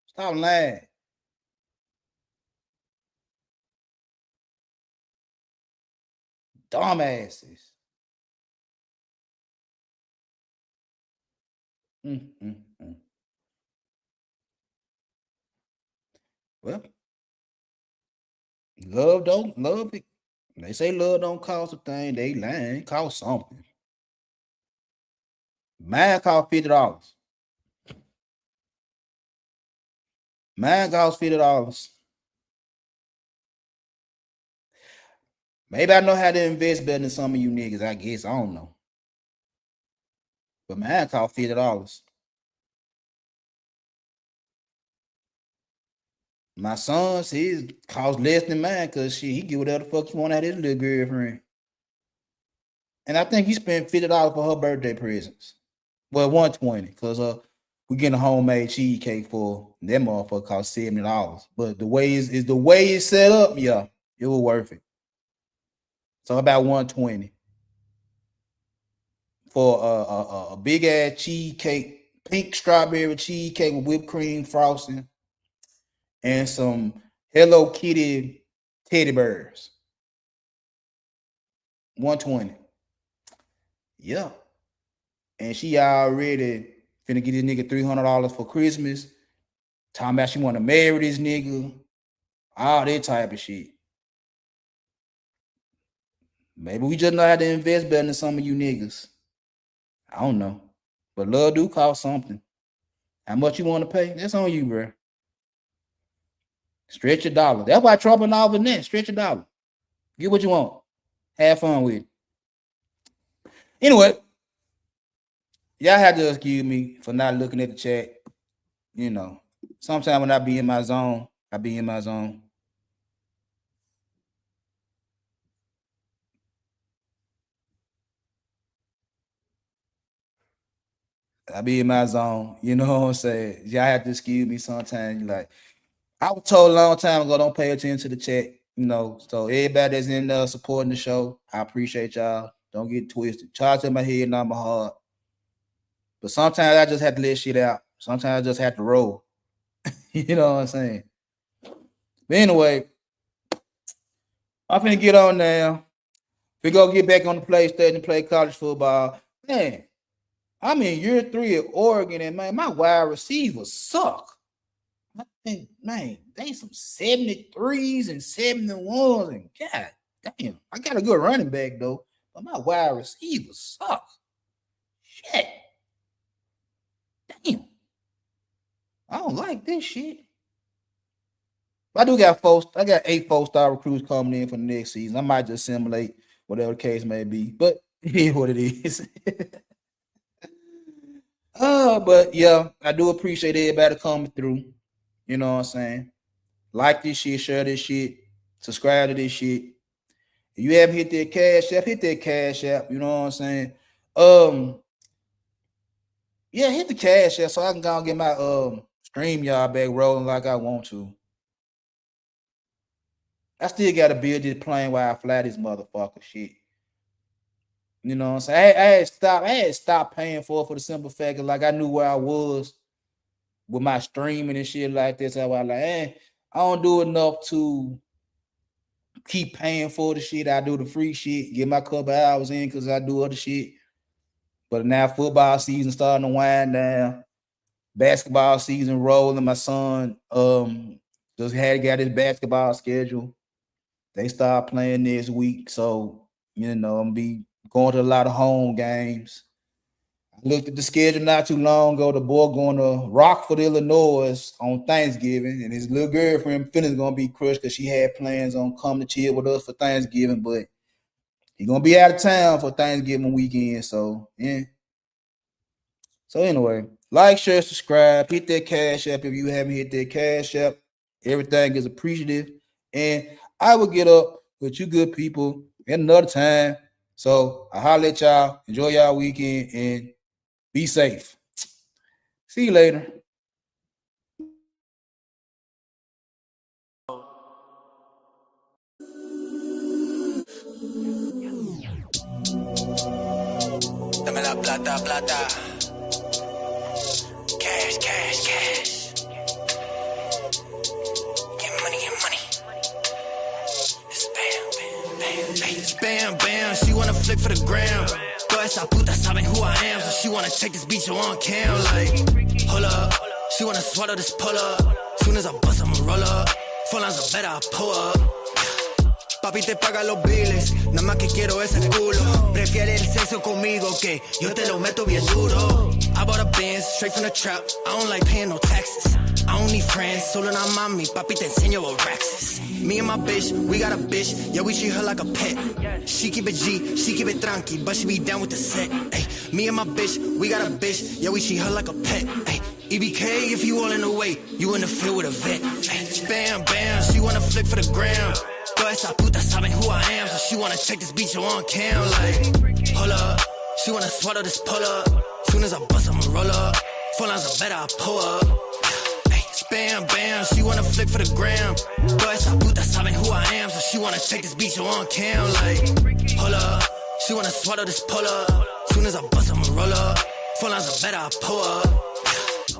Stop lying. Dumbasses. Well, love it. They say love don't cost a thing. They lying. It cost something. Mine cost $50. Mine cost $50. Maybe I know how to invest better than some of you niggas. I guess I don't know. But mine cost $50. My son's his cost less than mine because he get whatever the fuck he want out of his little girlfriend. And I think he spent $50 for her birthday presents. Well, $120 because we getting a homemade cheesecake for that motherfucker cost $70. But the way is the way it's set up, yeah, it was worth it. So about $120 for a big ass cheesecake, pink strawberry cheesecake with whipped cream frosting, and some Hello Kitty teddy bears. $120. Yeah. And she already finna get this nigga $300 for Christmas. Talking about she want to marry this nigga. All that type of shit. Maybe we just know how to invest better than some of you niggas. I don't know. But love do cost something. How much you want to pay? That's on you, bro. Stretch your dollar. That's why Trump and all of that. Stretch your dollar. Get what you want. Have fun with it. Anyway, y'all have to excuse me for not looking at the chat. You know, sometimes when I be in my zone, I be in my zone. I be in my zone. You know what I'm saying? Y'all have to excuse me sometimes. Like, I was told a long time ago, don't pay attention to the chat. You know, so everybody that's in there supporting the show, I appreciate y'all. Don't get twisted. Charge in my head, not my heart. But sometimes I just have to let shit out. Sometimes I just have to roll. You know what I'm saying? But anyway, I'm finna get on now. We go get back on the PlayStation and play college football. Man, I'm in year 3 at Oregon, and man, my wide receivers suck. I think, man, they some 73s and 71s, and God damn, I got a good running back though, but my wide receivers suck. Shit. Damn. I don't like this shit. But I got 8 4-star recruits coming in for the next season. I might just simulate whatever the case may be, but it is what it is. But yeah, I do appreciate everybody coming through. You know what I'm saying? Like this shit, share this shit, subscribe to this shit. If you haven't hit that cash app, you know what I'm saying? Yeah, hit the cash app so I can go and get my StreamYard back rolling like I want to. I still gotta build this plane while I fly this motherfucker shit. You know what I'm saying? I had stopped paying for the simple fact that like I knew where I was with my streaming and shit like this. I was like, I don't do enough to keep paying for the shit. I do the free shit, get my couple hours in because I do other shit. But now football season starting to wind down, basketball season rolling. My son just got his basketball schedule. They start playing this week, so you know I'm be going to a lot of home games. I looked at the schedule not too long ago. The boy going to Rockford, Illinois on Thanksgiving, and his little girlfriend Finney's gonna be crushed because she had plans on coming to chill with us for Thanksgiving, but he's gonna be out of town for Thanksgiving weekend. So yeah. So anyway, like, share, subscribe, hit that cash app if you haven't hit that cash app. Everything is appreciative, and I will get up with you good people at another time. So I holler at y'all. Enjoy y'all weekend and be safe. See you later.
Dame la plata, plata. Cash, cash, cash. Get money, get money. It's bam, bam, bam, bam. It's bam, bam. She wanna flick for the gram. Toda esa puta saben who I am, so she wanna take this beach on cam. Like, hold up. She wanna swallow this pull up. Soon as I bust, I'ma roll up. Phone lines are better, I pull up. Papi te paga los biles, nada más que quiero ese culo. Prefiere el sexo conmigo que yo te lo meto bien duro. I bought a Benz, straight from the trap, I don't like paying no taxes. I don't need friends, solo una mami, papi te enseño what racks is. Me and my bitch, we got a bitch, yeah we treat her like a pet. She keep it G, she keep it tranqui, but she be down with the set. Ay, me and my bitch, we got a bitch, yeah we treat her like a pet. Ay, EBK if you all in the way, you in the field with a vet. Ay, bam, bam, she wanna flick for the gram. Toda esa puta saben who I am, so she wanna check this beach on cam. Like, hold up, she wanna swallow this pull up. Soon as I bust, I'ma roll up. Phone lines are better, I pull up. Ay, bam, bam, she wanna flick for the gram. Toda esa puta saben who I am, so she wanna check this beach on cam. Like, hold up, she wanna swallow this pull up. Soon as I bust, I'ma roll up. Phone lines are better, I pull up.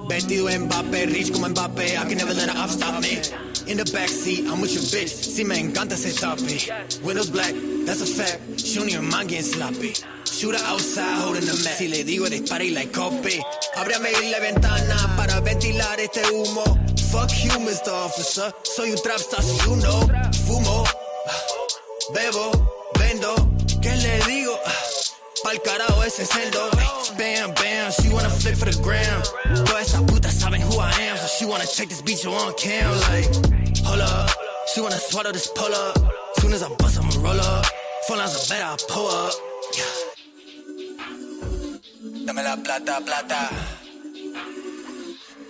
Vestido Mbappé, rich como Mbappé, I can never let her up stop me. In the backseat, I'm with your bitch, si me encanta ese topic. Windows black, that's a fact, she don't even mind getting sloppy. Shooter outside, holding the mat, si le digo dispara y like copy. Ábrame la ventana para ventilar este humo. Fuck you, Mr. Officer, soy un trap star, so you know. Fumo, bebo, vendo, ¿qué le digo? Pa'l carajo ese celdo. Bam, bam, she wanna flip for the gram. Toda esa puta saben who I am, so she wanna check this beach on cam. Like, hold up, she wanna swallow this pull up. Soon as I bust, I'ma roll up. Phone lines are better, I pull up. Dame la plata, plata.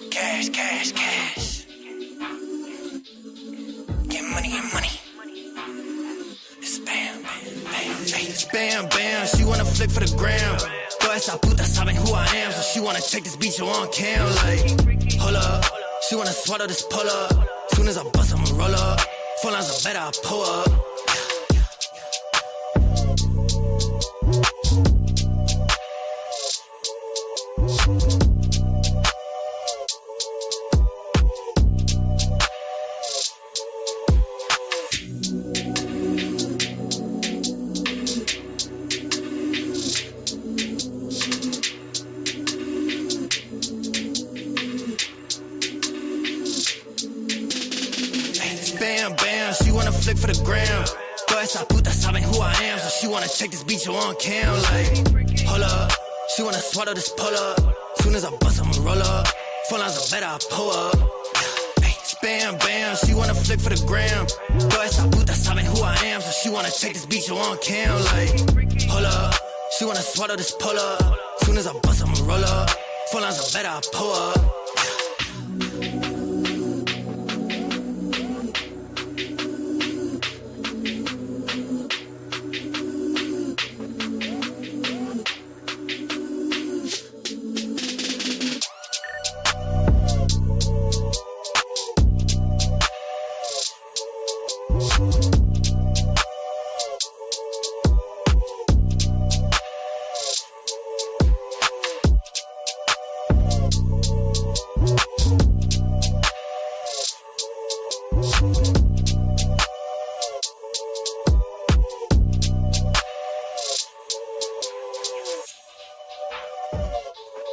Cash, cash, cash. Get money, get money. It's bam, bam, bam. It's bam, bam, she wanna flick for the gram. Toda esa puta saben who I am, so she wanna check this beach on cam. Like, hold up, she wanna swallow this pull up. Soon as I bust, I'ma roll up. Phone lines are better, I pull up. the gram. Todas esas putas saben who I am, so she wanna check this beat on cam. Like, hold up, she wanna swallow this pull up. Soon as I bust, I'ma roll up. Phone lines are better, I pull up. Ay, spam, bam, she wanna flick for the gram. Todas esas putas saben who I am, so she wanna check this beat on cam. Like, hold up, she wanna swallow this pull up. Soon as I bust, I'ma roll up. Phone lines are better, I pull up.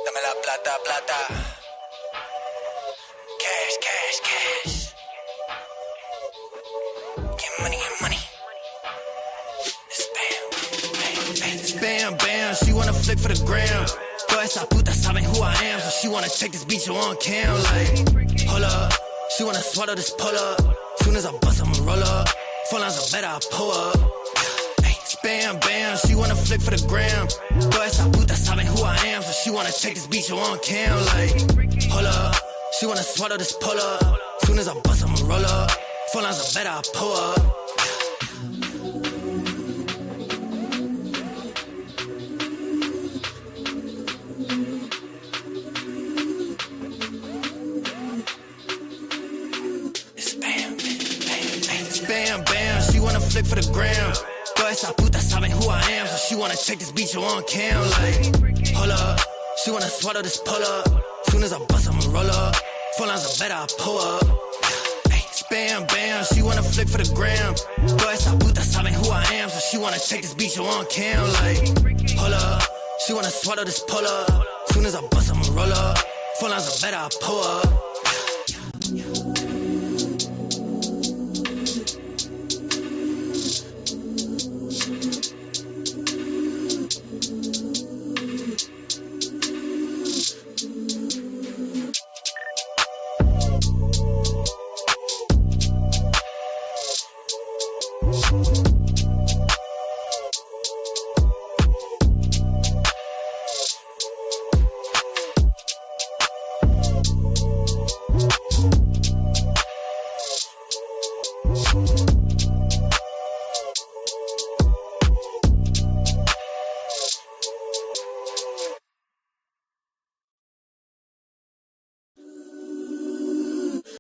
Dame la plata, plata. Cash, cash, cash. Get money, get money. It's bam, bam, bam. It's bam, bam. She wanna flick for the gram. Todas esas putas saben who I am, so she wanna check this beat on cam. Like, hold up, she wanna swallow this pull up. Soon as I bust, I'ma roll up. Phone lines are better, I pull up. Bam, bam, she wanna flick for the gram. Todas esas putas saben who I am, so she wanna check this beat on cam. Like, hold up, she wanna swallow this pull up. Soon as I bust, I'ma roll up. Phone lines are better, I pull up. It's bam, bam, bam. It's bam, bam, she wanna flick for the gram. Todas esas putas saben who I am, so she wanna check this beat on cam. Like, hold up, she wanna swallow this pull up. Soon as I bust, I'ma roll up. Phone lines are better, I pull up. Ay, spam, bam, she wanna flick for the gram. Todas esas putas saben who I am, so she wanna check this beat on cam. Like, hold up, she wanna swallow this pull up. Soon as I bust, I'ma roll up. Phone lines are better, I pull up.
You